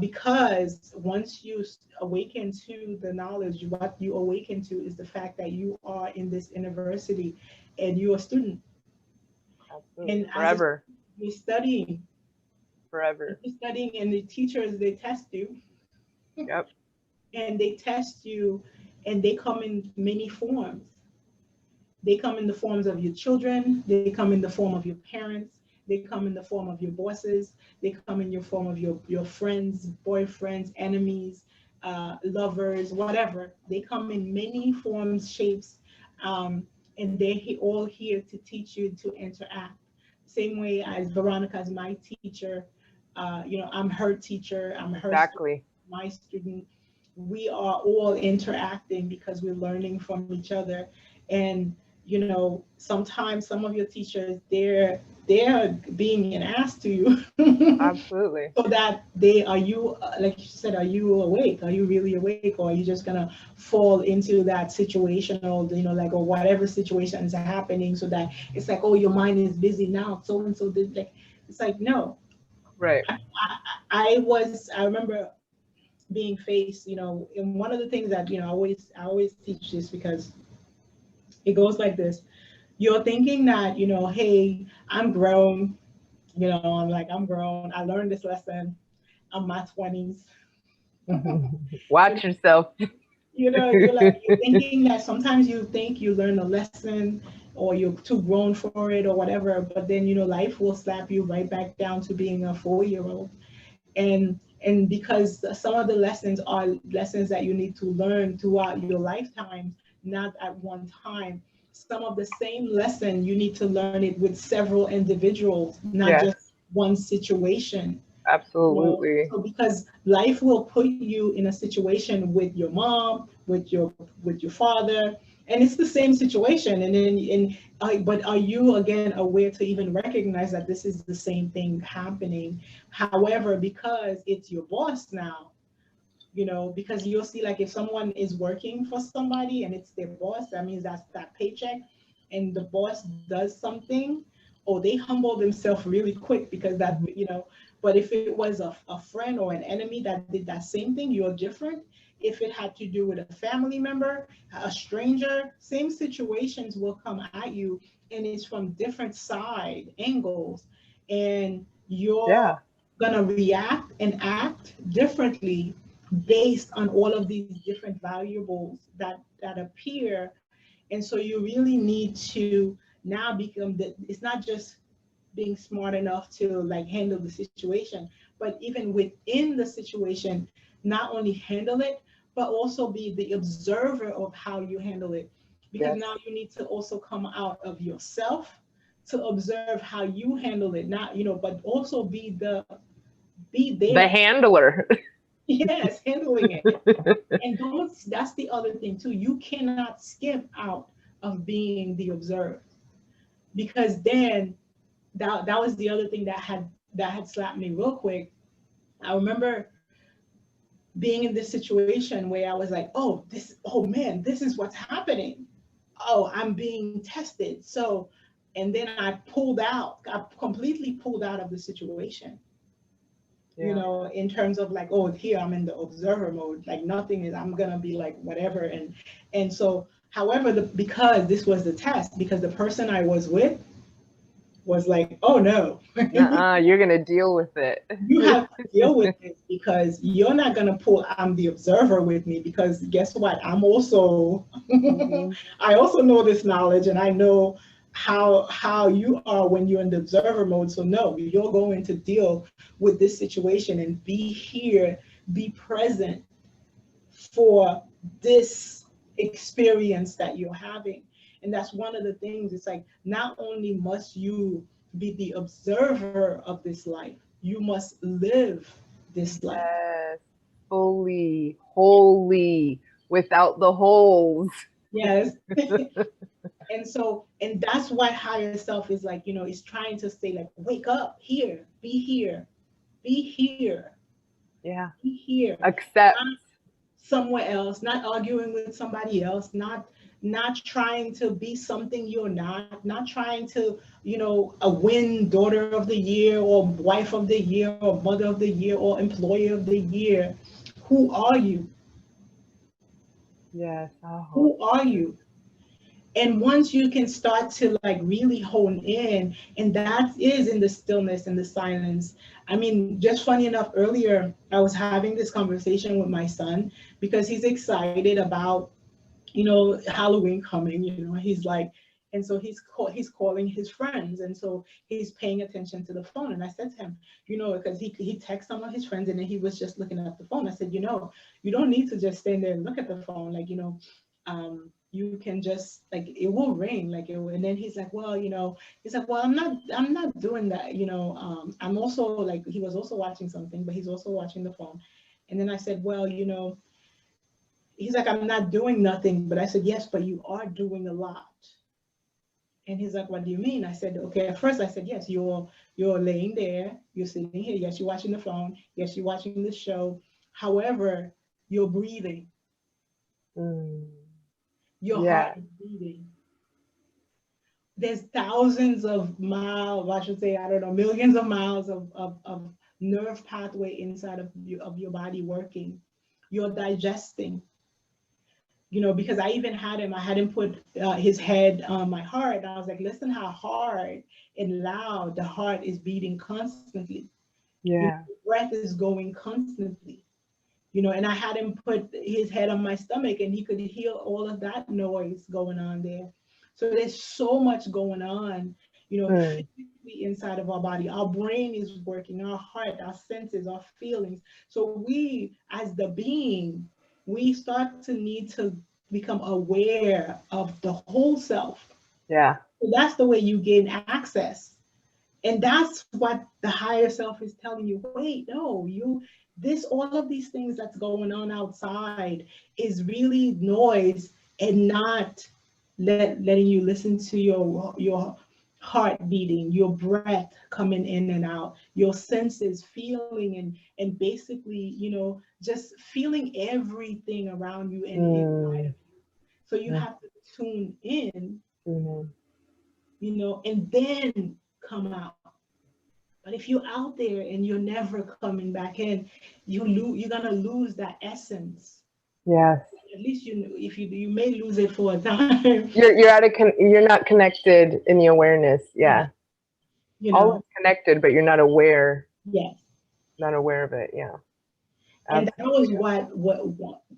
because once you awaken to the knowledge, what you awaken to is the fact that you are in this university and you're a student. Absolutely. And as a Forever. you're studying, Forever. you're studying, and the teachers, they test you, Yep. and they test you, and they come in many forms. They come in the forms of your children, they come in the form of your parents, they come in the form of your bosses, they come in your form of your friends, boyfriends, enemies, lovers, whatever. They come in many forms, shapes, and they're all here to teach you to interact. Same way as Veronica's my teacher, I'm her teacher, I'm her student, Exactly. my student. We are all interacting because we're learning from each other. And sometimes some of your teachers, they're being an ass to you, Absolutely. so that are you, like you said, are you awake, are you really awake, or are you just gonna fall into that situational, like, or whatever situation is happening, so that it's like, oh, your mind is busy now, so and so did, like, it's like, no. Right. I remember being faced, and one of the things that, I always teach this, because it goes like this. You're thinking that, hey, I'm grown, I'm grown, I learned this lesson, I'm my 20s. you Watch know, yourself. you're thinking that sometimes you think you learn a lesson, or you're too grown for it or whatever, but then, life will slap you right back down to being a 4-year-old. And because some of the lessons are lessons that you need to learn throughout your lifetime, not at one time. Some of the same lesson, you need to learn it with several individuals, not Yes. just one situation. Absolutely. So because life will put you in a situation with your mom, with your father, and it's the same situation. And then, but are you again aware to even recognize that this is the same thing happening? However, because it's your boss now, because you'll see, like, if someone is working for somebody and it's their boss, that means that's that paycheck, and the boss does something, or they humble themselves really quick, because that, Mhm. but if it was a friend or an enemy that did that same thing, you're different. If it had to do with a family member, a stranger, same situations will come at you, and it's from different side angles, and you're Yeah. gonna react and act differently based on all of these different variables that appear. And so you really need to now become it's not just being smart enough to, like, handle the situation, but even within the situation, not only handle it, but also be the observer of how you handle it, because Yes. now you need to also come out of yourself to observe how you handle it, not, but also be The there. handler. Yes, handling it. And that's the other thing too. You cannot skip out of being the observed, because then that was the other thing that had slapped me real quick. I remember being in this situation where I was like, oh, oh man, this is what's happening. Oh, I'm being tested. So, and then I completely pulled out of the situation, in terms of like, oh, here I'm in the observer mode, like nothing is, I'm gonna be like whatever. And so, however, because this was the test, because the person I was with was like, oh no, you're gonna deal with it. you have to deal with it, because you're not gonna pull I'm the observer with me, because guess what? I'm also I also know this knowledge, and I know how you are when you're in the observer mode. So no, you're going to deal with this situation and be here, be present for this experience that you're having. And that's one of the things. It's like, not only must you be the observer of this life, you must live this life. Yes, fully, wholly, without the holes. Yes. And that's why higher self is like, is trying to say like, wake up here, be here, be here. Yeah. Be here. Accept. Not somewhere else, not arguing with somebody else, not trying to be something you're not trying to, win daughter of the year or wife of the year or mother of the year or employee of the year. Who are you? Yes. Who are you? And once you can start to like really hone in, and that is in the stillness and the silence. I mean, just funny enough, earlier I was having this conversation with my son because he's excited about, Halloween coming, he's like, and so he's calling his friends, and so he's paying attention to the phone. And I said to him, because he texted some of his friends, and then he was just looking at the phone. I said, you don't need to just stand there and look at the phone, like, you can just like, it will ring, like it will. And then he's like, well, he's like, well, I'm not doing that, I'm also like, he was also watching something, but he's also watching the phone. And then I said, well, he's like, I'm not doing nothing. But I said, yes, but you are doing a lot. And he's like, what do you mean? I said, okay, at first I said, yes, you're laying there, you're sitting here, yes, you're watching the phone, yes, you're watching the show. However, you're breathing. Your heart is beating. There's thousands of miles, I should say, I don't know, millions of miles of nerve pathway inside of your body working. You're digesting. Because I had him put his head on my heart. And I was like, listen how hard and loud the heart is beating constantly. Yeah. The breath is going constantly. And I had him put his head on my stomach, and he could hear all of that noise going on there. So there's so much going on, physically inside of our body. Our brain is working, our heart, our senses, our feelings. So we, as the being, we start to need to become aware of the whole self. Yeah. So that's the way you gain access. And that's what the higher self is telling you. Wait, no, all of these things that's going on outside is really noise, and not letting you listen to your heart beating, your breath coming in and out, your senses feeling, and basically, just feeling everything around you and inside of you. So you have to tune in, and then come out. But if you're out there and you're never coming back in, you're gonna lose that essence. Yes. At least if you may lose it for a time. You're not connected in the awareness. Yeah. All is connected, but you're not aware. Yes. Not aware of it. Yeah. And that was what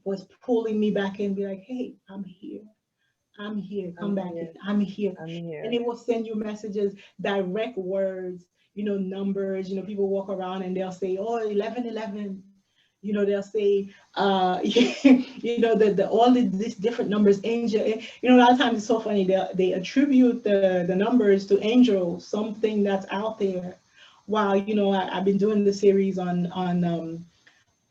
was pulling me back in, be like, hey, I'm here. I'm here. Come back in. I'm here. And it will send you messages, direct words, numbers. People walk around and they'll say, oh, 1111. They'll say, all these different numbers, angel. A lot of times it's so funny. They attribute the numbers to angels, something that's out there. Wow, I've been doing the series on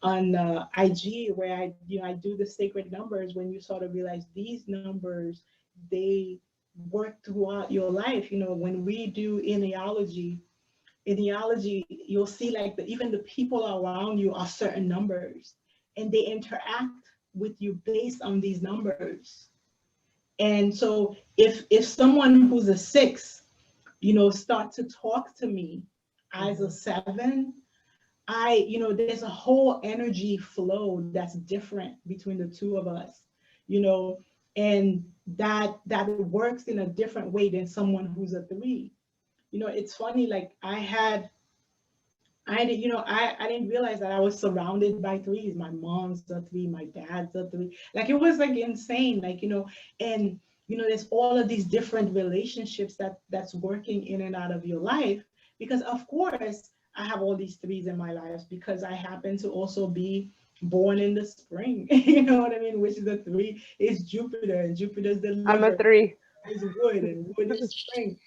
IG, where I do the sacred numbers, when you sort of realize these numbers, they work throughout your life. When we do genealogy, you'll see like even the people around you are certain numbers. and they interact with you based on these numbers. And so if someone who's a 6, start to talk to me as a 7, there's a whole energy flow that's different between the two of us, and that works in a different way than someone who's a 3. It's funny, like I didn't realize that I was surrounded by 3s. My mom's a 3, my dad's a 3. Like, it was like insane, like, and there's all of these different relationships that's working in and out of your life, because of course I have all these 3s in my life, because I happen to also be born in the spring. You know what I mean? Which is a 3 is Jupiter, and Jupiter's the I'm a liver, 3. is wood, and wood is spring.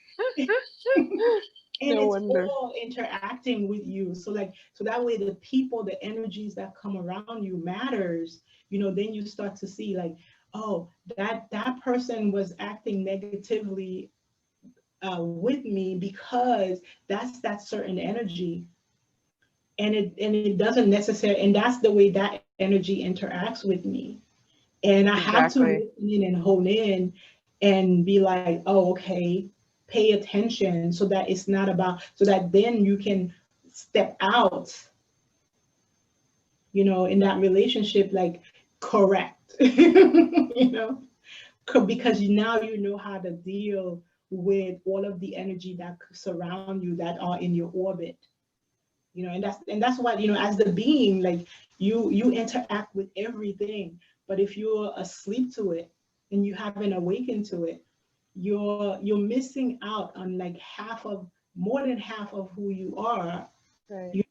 And No it's wonder. all interacting with you, so that way the people, the energies that come around you matters. Then you start to see, like, oh, that person was acting negatively with me because that's that certain energy, and it doesn't necessarily, and that's the way that energy interacts with me. And I have to Exactly. listen in and hone in and be like, oh, okay, pay attention, so that it's not about, so that then you can step out, in that relationship, like, correct, because now you know how to deal with all of the energy that surround you, that are in your orbit. And that's why, as the being, like, you interact with everything, but if you're asleep to it and you haven't awakened to it, you're missing out on, like, more than half of who you are. Right. you,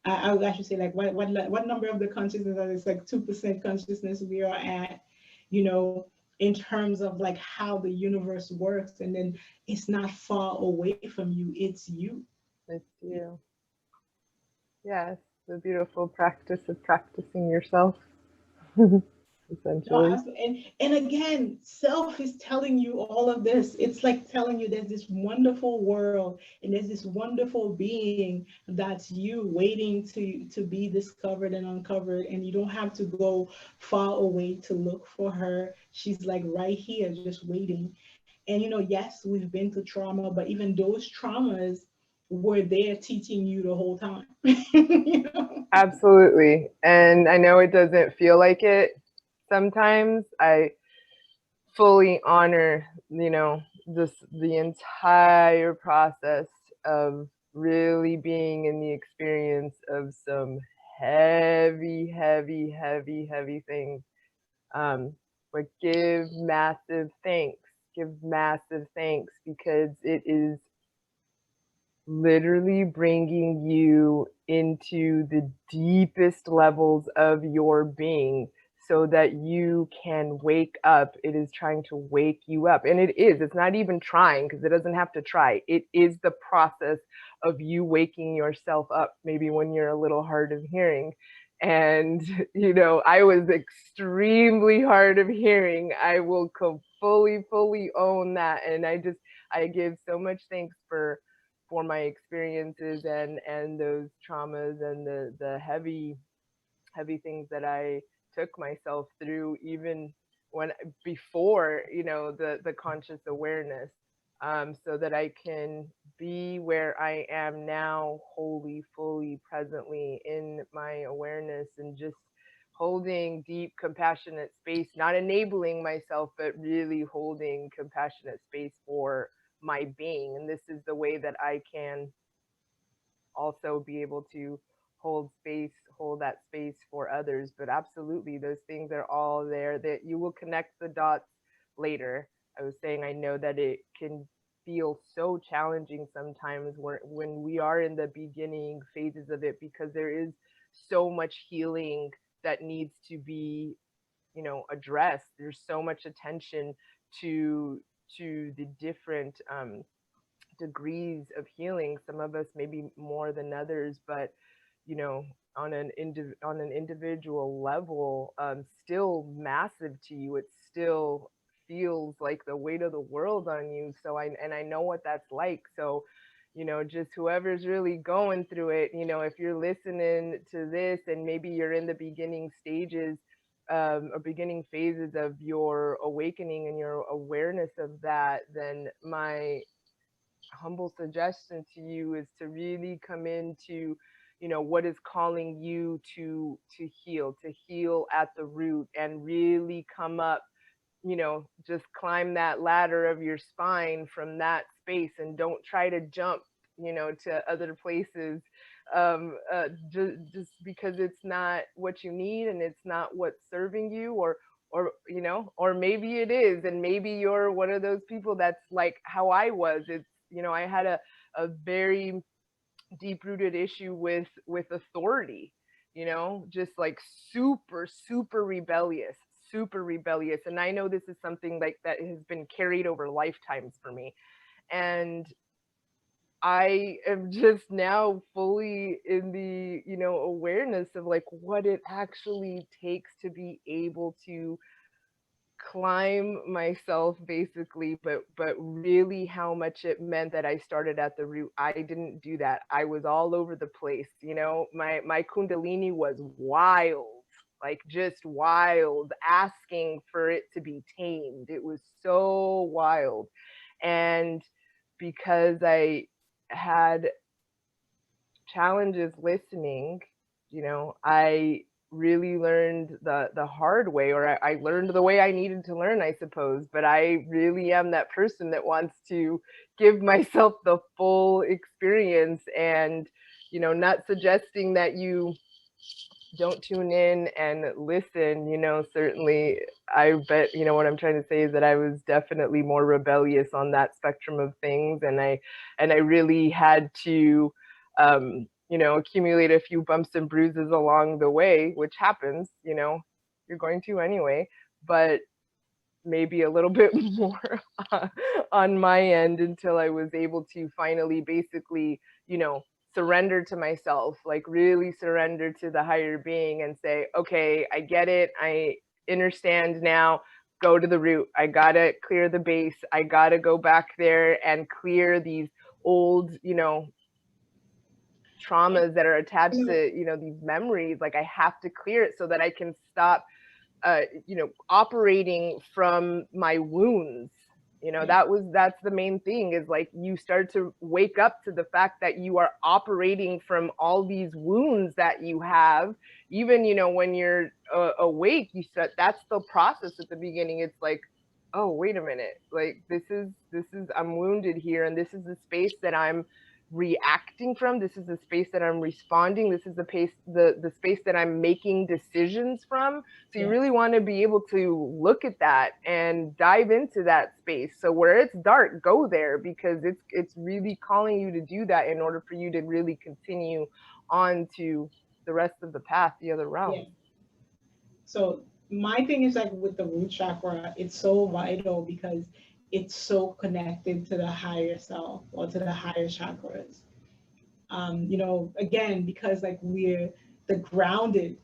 I would actually say, like, what number of the consciousness are, it's like 2% consciousness we are at, you know in terms of, like, how the universe works, and then it's not far away from you, it's you. It's you. Yes, the beautiful practice of practicing yourself, No, essentially. absolutely. And again, self is telling you all of this. It's like telling you there's this wonderful world, and there's this wonderful being that's you, waiting to be discovered and uncovered. And you don't have to go far away to look for her. She's, like, right here, just waiting. And yes, we've been through trauma, but even those traumas were there teaching you the whole time. you know? Absolutely. And I know it doesn't feel like it sometimes. I fully honor, just the entire process of really being in the experience of some heavy, heavy, heavy, heavy things. But give massive thanks. Give massive thanks, because it is literally bringing you into the deepest levels of your being so that you can wake up. It is trying to wake you up. And it is, it's not even trying, because it doesn't have to try. It is the process of you waking yourself up, maybe when you're a little hard of hearing. And, I was extremely hard of hearing. I will fully own that. And I give so much thanks for my experiences and those traumas and the heavy things that I took myself through, even when before the conscious awareness, so that I can be where I am now, wholly, fully, presently in my awareness, and just holding deep compassionate space, not enabling myself, but really holding compassionate space for my being. And this is the way that I can also be able to hold that space for others. But absolutely, those things are all there, that you will connect the dots later. I was saying, I know that it can feel so challenging sometimes when we are in the beginning phases of it, because there is so much healing that needs to be addressed. There's so much attention to the different degrees of healing. Some of us maybe more than others, but on an individual level, still massive to you. It still feels like the weight of the world on you. So I know what that's like. So just whoever's really going through it, if you're listening to this and maybe you're in the beginning stages or beginning phases of your awakening and your awareness of that, then my humble suggestion to you is to really come into what is calling you to heal at the root, and really come up, just climb that ladder of your spine from that space, and don't try to jump, to other places, just because it's not what you need and it's not what's serving you, or maybe it is, and maybe you're one of those people that's like how I was. It's, I had a very deep rooted issue with authority, just like super rebellious. And I know this is something like that has been carried over lifetimes for me. And I am just now fully in the, awareness of like what it actually takes to be able to climb myself, basically, but really how much it meant that I started at the root. I didn't do that. I was all over the place. My kundalini was wild, like just wild, asking for it to be tamed. It was so wild. And because I had challenges listening, I really learned the hard way, or I learned the way I needed to learn, I suppose. But I really am that person that wants to give myself the full experience, and not suggesting that you don't tune in and listen. Certainly I bet, what I'm trying to say is that I was definitely more rebellious on that spectrum of things, and I really had to accumulate a few bumps and bruises along the way, which happens, you're going to anyway, but maybe a little bit more on my end, until I was able to finally basically, surrender to myself, like really surrender to the higher being and say, okay, I get it. I understand now. Go to the root. I gotta clear the base. I gotta go back there and clear these old, traumas that are attached to, these memories. Like I have to clear it so that I can stop operating from my wounds. That's the main thing, is like you start to wake up to the fact that you are operating from all these wounds that you have. Even, when you're awake, that's the process at the beginning. It's like, oh, wait a minute, like this is I'm wounded here, and this is the space that I'm reacting from. This is the space that I'm responding. This is the space that I'm making decisions from. So you really want to be able to look at that and dive into that space. So where it's dark, go there, because it's really calling you to do that in order for you to really continue on to the rest of the path, the other realms. So my thing is like with the root chakra, it's so vital because it's so connected to the higher self, or to the higher chakras. Again, because like we're the grounded,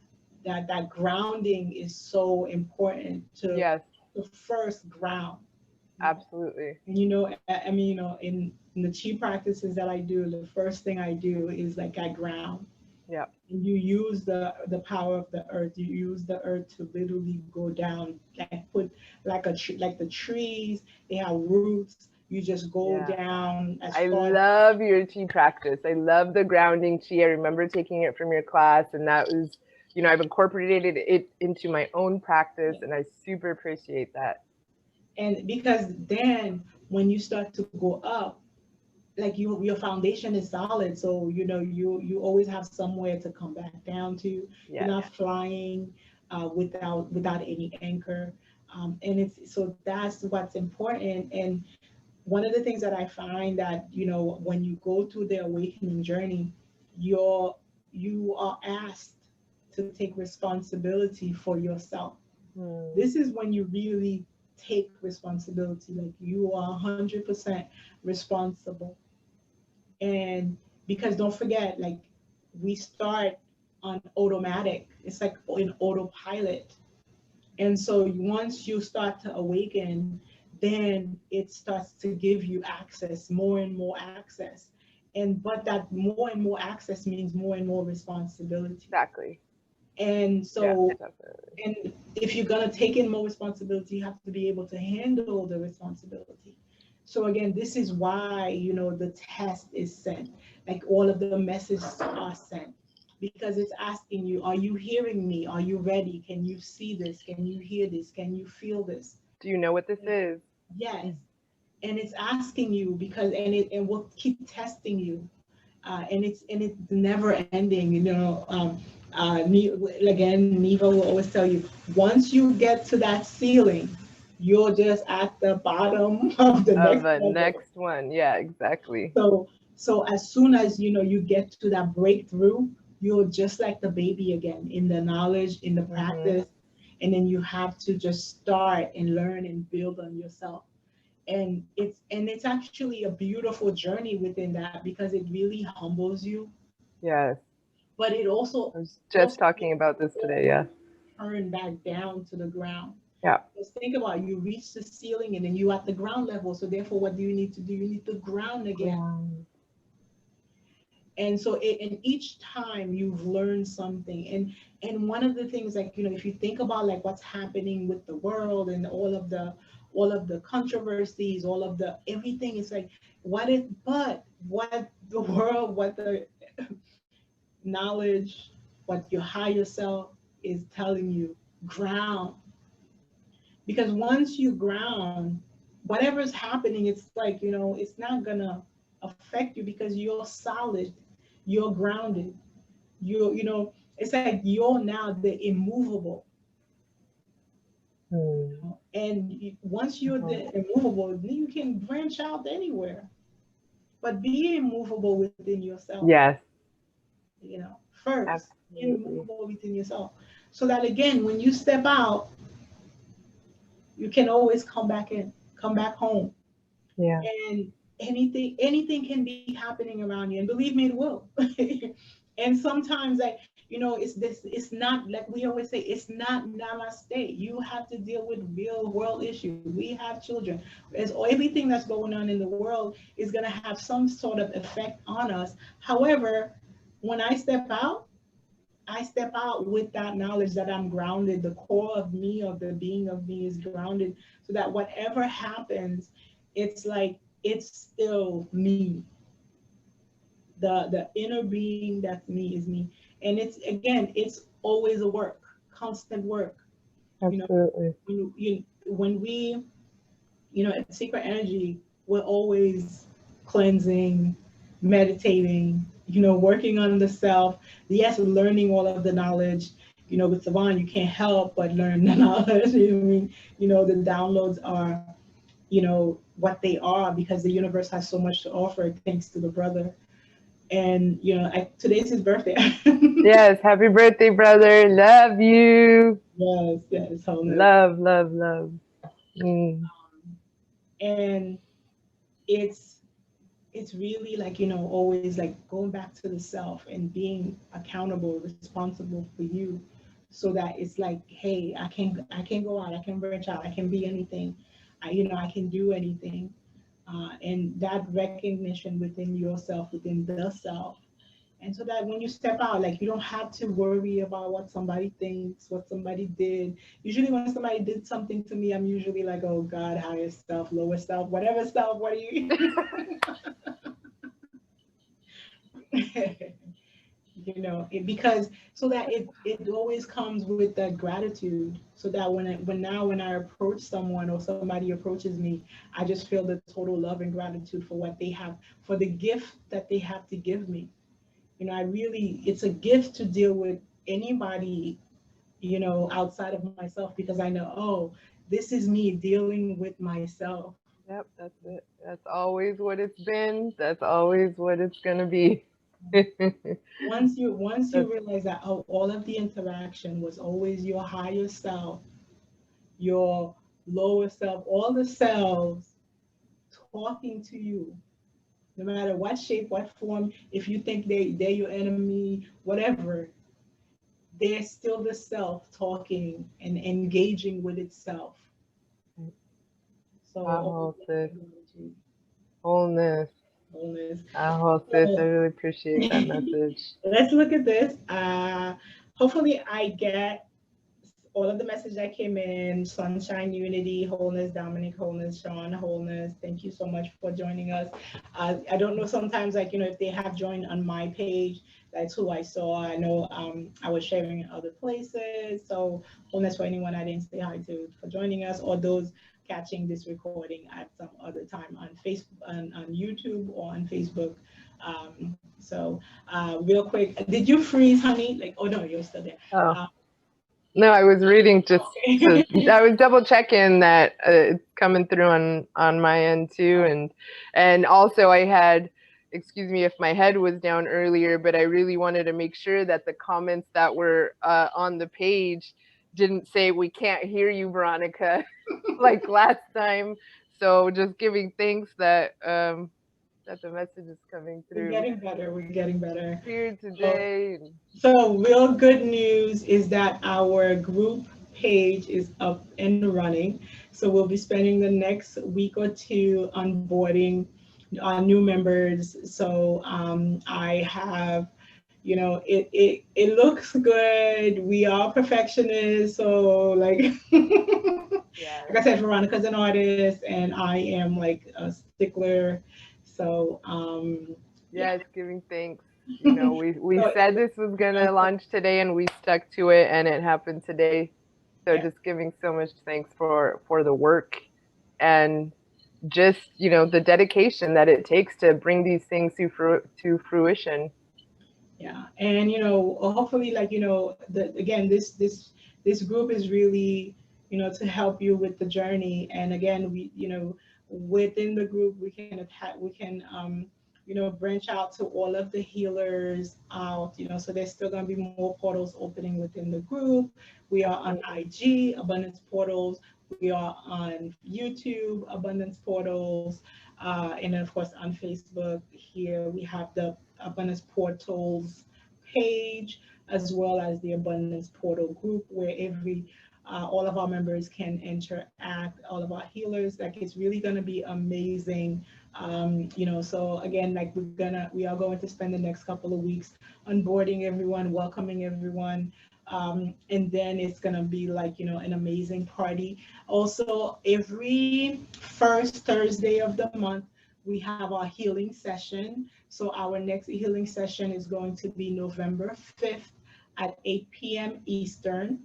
that grounding is so important to the first ground. Absolutely. And I mean, in the chi practices that I do, the first thing I do is like I ground. Yeah. And you use the power of the earth. You use the earth to literally go down, like put like a tree, like the trees, they have roots. You just go down as I far. love your chi practice. I love the grounding chi. I remember taking it from your class, and that was, I've incorporated it into my own practice, and I super appreciate that. And because then when you start to go up, like your foundation is solid, so you always have somewhere to come back down to. You're not flying without any anchor, and it's so that's what's important. And one of the things that I find that when you go through the awakening journey, you are asked to take responsibility for yourself. This is when you really take responsibility, like you are 100% responsible. And because don't forget, like we start on automatic, it's like in autopilot. And so once you start to awaken, then it starts to give you access, more and more access. but that more and more access means more and more responsibility. Exactly. And Yeah, so, definitely. and if you're going to take in more responsibility, you have to be able to handle the responsibility. So again, this is why, the test is sent, like all of the messages are sent, because it's asking you, are you hearing me? Are you ready? Can you see this? Can you hear this? Can you feel this? Do you know what this is? Yes. And it's asking you because, and we'll keep testing you. And it's never ending, again, Neva will always tell you, once you get to that ceiling, you're just at the bottom of the Of next the level. next one. Yeah, exactly. So as soon as you get to that breakthrough, you're just like the baby again, in the knowledge, in the Hmm. practice, and then you have to just start and learn and build on yourself. And it's actually a beautiful journey within that, because it really humbles you, Yes. but it also I was just also talking makes about this today. Yeah. turn back down to the ground. Yeah. Just think about it, you reach the ceiling and then you at the ground level. So therefore, what do you need to do? You need to ground again. Ground. And so and each time you've learned something. And one of the things, like, if you think about like what's happening with the world and all of the controversies, all of the everything, is like what the world, what the knowledge, what your higher self is telling you, ground. Because once you ground, whatever's happening, it's like, it's not gonna affect you, because you're solid, you're grounded, it's like you're now the immovable. Hmm. And once you're Uh-huh. the immovable, then you can branch out anywhere. But be immovable within yourself, Yes, first. Be absolutely. immovable within yourself. So that again, when you step out, you can always come back in, come back home. Yeah. And anything can be happening around you, and believe me, it will. And sometimes, like, it's not, like we always say, it's not namaste. You have to deal with real world issues. We have children. Everything that's going on in the world is going to have some sort of effect on us. However, when I step out with that knowledge that I'm grounded. The core of me, of the being of me, is grounded, so that whatever happens, it's like it's still me. The inner being that's me is me. And it's always a work, constant work. You know, Absolutely. when we, at Secret Energy, we're always cleansing, meditating, working on the self. Yes, learning all of the knowledge. With Savon, you can't help but learn the knowledge. You know what I mean? The downloads are, what they are, because the universe has so much to offer, thanks to the brother. And, today's his birthday. Yes, happy birthday, brother. Love you. Yes, yes, wholeness. Love, love, love. Mm. And it's it's really like, always like going back to the self and being accountable, responsible for you, so that it's like, hey, I can go out, I can branch out, I can be anything, I can do anything. And that recognition within yourself, within the self. And so that when you step out, like, you don't have to worry about what somebody thinks, what somebody did. Usually when somebody did something to me, I'm usually like, oh God, higher self, lower self, whatever self, what are you? Because so that it always comes with that gratitude, so that when I approach someone, or somebody approaches me, I just feel the total love and gratitude for what they have, for the gift that they have to give me. It's a gift to deal with anybody, outside of myself, because I know, oh, this is me dealing with myself. Yep, that's it. That's always what it's been. That's always what it's gonna be. Once you That's realize that, oh, all of the interaction was always your higher self, your lower self, all the selves talking to you, no matter what shape, what form. If you think they're your enemy, whatever, they're still the self talking and engaging with itself. So wow, always love sis. and gratitude. Wholeness. wholeness. Oh, sis, I really appreciate that message. Let's look at this. Hopefully I get all of the message that came in: sunshine, unity, wholeness, Dominic, wholeness, Sean, wholeness. Thank you so much for joining us. I don't know, sometimes, like, if they have joined on my page, that's who I saw. I know I was sharing in other places. So wholeness for anyone I didn't say hi to for joining us, or those catching this recording at some other time on Facebook, on YouTube, or on Facebook. Real quick, did you freeze, honey? Like, oh no, you're still there. Oh. No, I was reading just to, I was double checking that it's coming through on my end too, and also I had, excuse me if my head was down earlier, but I really wanted to make sure that the comments that were on the page didn't say "we can't hear you, Veronica," like last time. So just giving thanks that that the message is coming through. We're getting better. We're getting better. Here today. So real good news is that our group page is up and running. So we'll be spending the next week or two onboarding new members. So I have, it looks good. We are perfectionists. So like, Yeah. like I said, Veronica's an artist and I am like a stickler. So yes, giving thanks. We said this was gonna launch today, and we stuck to it, and it happened today. So just giving so much thanks for the work, and just the dedication that it takes to bring these things to fruition. Yeah, and hopefully, like, again, this group is really, to help you with the journey. And again, within the group, we can branch out to all of the healers out. So there's still going to be more portals opening within the group. We are on IG, Abundance Portals. We are on YouTube, Abundance Portals, and then of course on Facebook. Here we have the Abundance Portals page, as well as the Abundance Portal group, where all of our members can interact, all of our healers. Like, it's really going to be amazing. So again, like, we are going to spend the next couple of weeks onboarding everyone, welcoming everyone. And then it's going to be like, an amazing party. Also, every first Thursday of the month, we have our healing session. So our next healing session is going to be November 5th at 8 p.m. Eastern.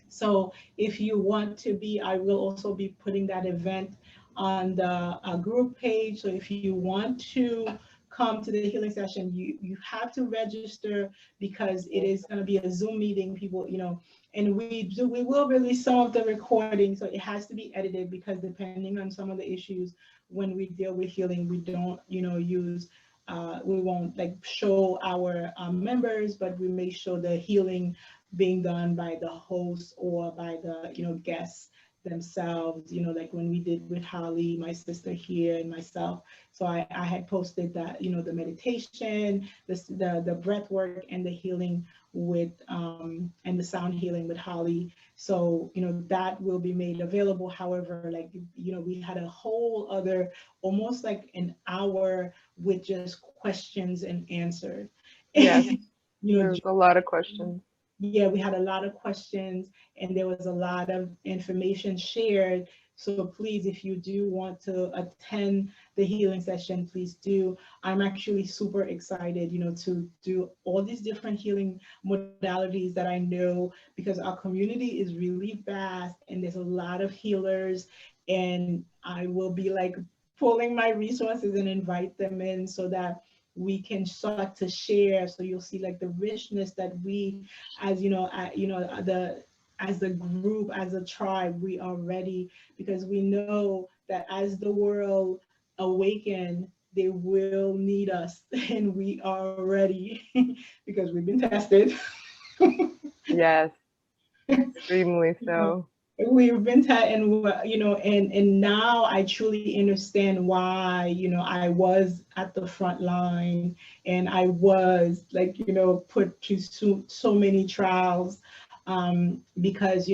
So if you want to be, I will also be putting that event on the group page. So if you want to come to the healing session, you have to register, because it is going to be a Zoom meeting, people, and we will release some of the recording. So it has to be edited, because depending on some of the issues, when we deal with healing, we don't, use, we won't like show our members, but we may show the healing being done by the host or by the guests themselves, like when we did with Holly, my sister here, and myself. So I had posted that, the meditation, the breath work, and the healing with and the sound healing with Holly. So that will be made available. However, like, we had a whole other, almost like an hour with just questions and answers. Yes. There's a lot of questions. Yeah, we had a lot of questions, and there was a lot of information shared. So please, if you do want to attend the healing session, please do. I'm actually super excited, to do all these different healing modalities that I know, because our community is really vast and there's a lot of healers, and I will be like pulling my resources and invite them in, so that we can start to share. So you'll see like the richness that we, as as a group, as a tribe, we are ready, because we know that as the world awaken, they will need us, and we are ready because we've been tested. Yes, extremely so. We've been and now I truly understand why, I was at the front line, and I was like, put to so many trials, because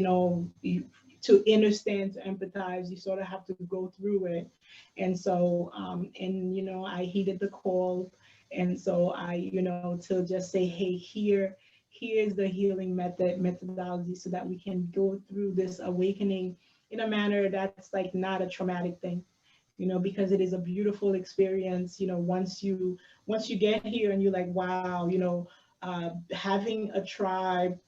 to understand, to empathize, you sort of have to go through it. And so, and you know, I heeded the call, and so I, you know, to just say, hey, here's the healing methodology, so that we can go through this awakening in a manner that's like not a traumatic thing, you know, because it is a beautiful experience, you know, once you get here and you're like, wow, you know, having a tribe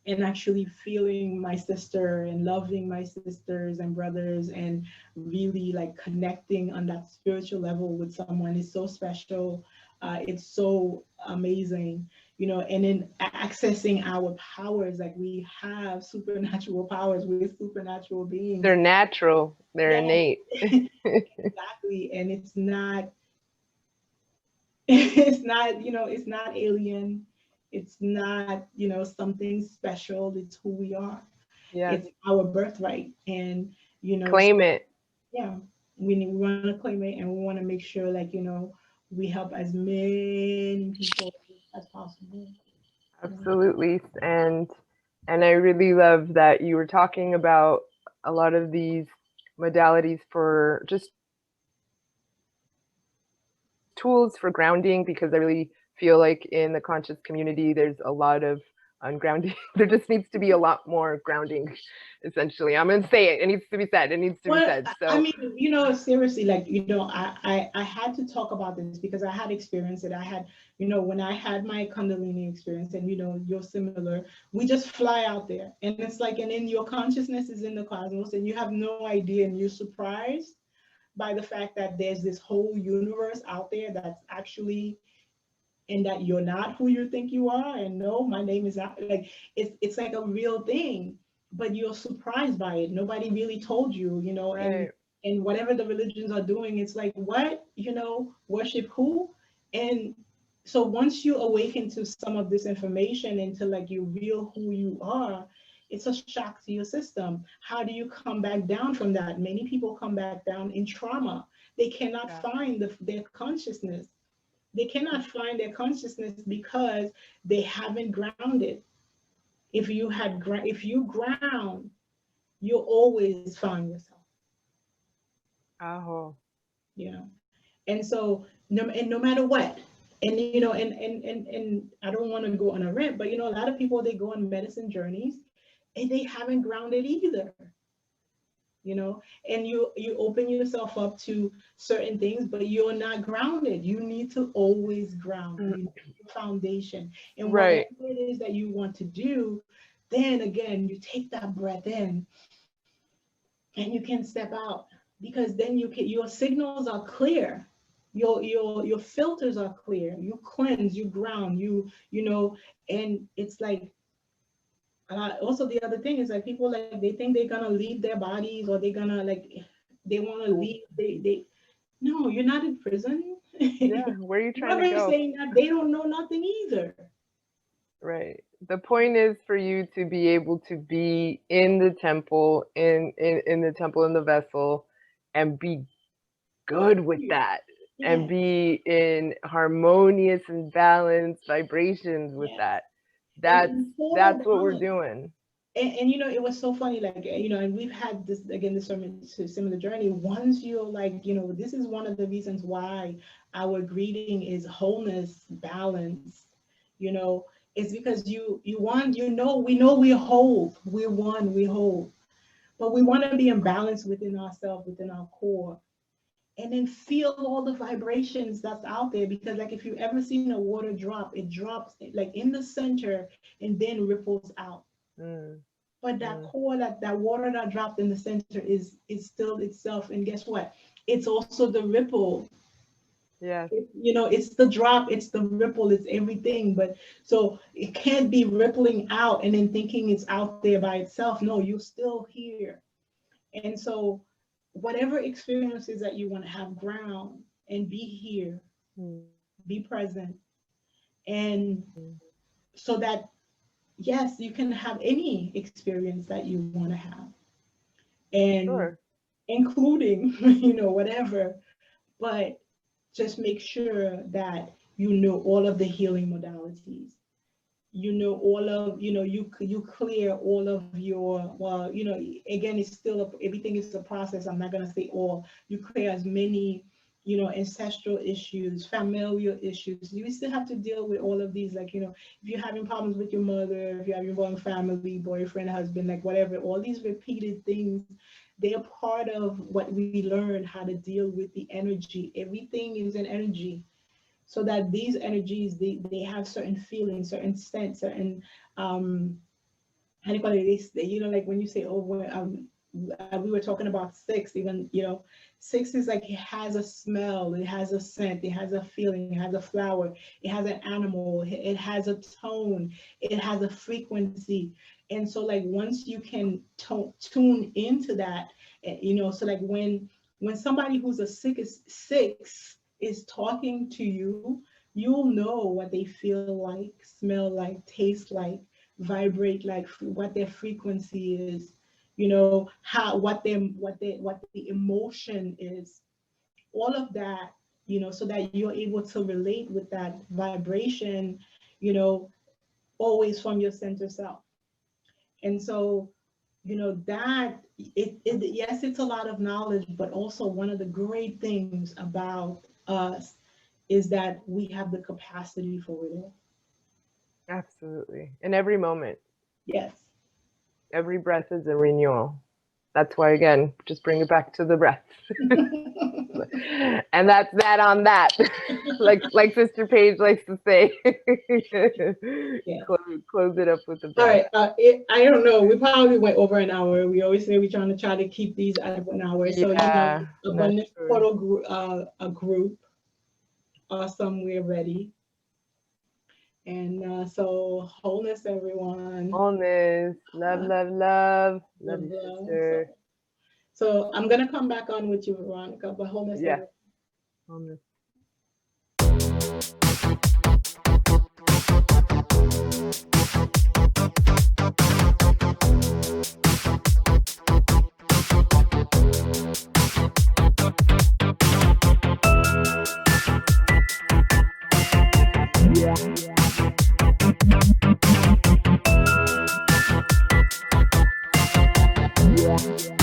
and actually feeling my sister and loving my sisters and brothers and really like connecting on that spiritual level with someone is so special. It's so amazing, you know, and then accessing our powers, like we have supernatural powers, we're supernatural beings. They're natural, they're innate. Exactly. And it's not, it's not, you know, it's not alien. It's not, you know, something special. It's who we are. Yes. It's our birthright. And, you know, claim it. Yeah, we want to claim it, and we want to make sure, like, you know, we help as many people as possible. Absolutely. And I really love that you were talking about a lot of these modalities for just tools for grounding, because I really feel like in the conscious community there's a lot of ungrounding. There just needs to be a lot more grounding, essentially. I'm gonna say it. It needs to be said. It needs to be said. So I mean, you know, seriously, like, you know, I had to talk about this because I had experienced it. I had, you know, when I had my Kundalini experience, and you know, you're similar, we just fly out there, and it's like, and then your consciousness is in the cosmos, and you have no idea, and you're surprised by the fact that there's this whole universe out there that's actually, and that you're not who you think you are, and no, my name is not, like, it's like a real thing, but you're surprised by it. Nobody really told you, you know. right. And whatever the religions are doing, it's like, what, you know, worship who? And so once you awaken to some of this information, into like you real who you are, it's a shock to your system. How do you come back down from that? Many people come back down in trauma. They cannot find their consciousness. They cannot find their consciousness because they haven't grounded. If you ground, you'll always find yourself. Oh. You know. And so no matter what, and you know, and I don't want to go on a rant, but you know, a lot of people, they go on medicine journeys and they haven't grounded either. You know, and you open yourself up to certain things, but you're not grounded. You need to always ground. You need your foundation, and Right. whatever it is that you want to do, then again, you take that breath in, and you can step out, because then your signals are clear. Your filters are clear. You cleanse, you ground, you know. And it's like, also the other thing is, like, people, like, they think they're gonna leave their bodies, or they're gonna, like, they want to leave. They No, you're not in prison. Yeah, where are you trying to Whoever's go? saying that, they don't know nothing either. Right. The point is for you to be able to be in the temple, in the temple, in the vessel, and be good with that, and be in harmonious and balanced vibrations with that. That's what we're doing. And you know, it was so funny, like, you know, and we've had this again, this similar journey. Once you're like, you know, this is one of the reasons why our greeting is wholeness, balance. You know, it's because you want, you know, we know we're whole, we're one, we're whole, but we want to be in balance within ourselves, within our core, and then feel all the vibrations that's out there. Because, like, if you've ever seen a water drop, it drops like in the center and then ripples out. But that core, that water that dropped in the center is still itself. And guess what? It's also the ripple. Yeah. You know, it's the drop, it's the ripple, it's everything. But so it can't be rippling out and then thinking it's out there by itself. No, you're still here. And so whatever experiences that you want to have, ground and be here, be present. And so that, yes, you can have any experience that you want to have. And including, you know, whatever, but just make sure that you know all of the healing modalities. all of, you clear all of your, well, again, it's still, everything is a process. I'm not going to say all. You clear as many, ancestral issues, familial issues. You still have to deal with all of these, like, if you're having problems with your mother, if you're having wrong family, boyfriend, husband, like whatever, all these repeated things, they're part of what we learn how to deal with the energy. Everything is an energy. So that these energies, they have certain feelings, certain sense, certain how do you call it? Like when you say, oh, we were talking about six, even, six is like, it has a smell, it has a scent, it has a feeling, it has a flower, it has an animal, it has a tone, it has a frequency. And so like once you can tune into that, so like when somebody who's a six is talking to you, you'll know what they feel like, smell like, taste like, vibrate like, what their frequency is, how, what the emotion is, all of that, so that you're able to relate with that vibration, always from your center self. And so, that yes, it's a lot of knowledge, but also one of the great things about us is that we have the capacity for it all. Absolutely. In every moment. Yes. Every breath is a renewal. That's why, again, just bring it back to the breath. And that's that on that. like Sister Paige likes to say. Yeah. Close it up with the breath. All right. I don't know. We probably went over an hour. We always say we're trying to try to keep these at 1 hour. So, Abundance Portal group. Awesome. We're ready. And so wholeness, everyone. Wholeness. Love, love, love. Love you, sister. So I'm going to come back on with you, Veronica, but wholeness. Yeah. Wholeness. Yeah.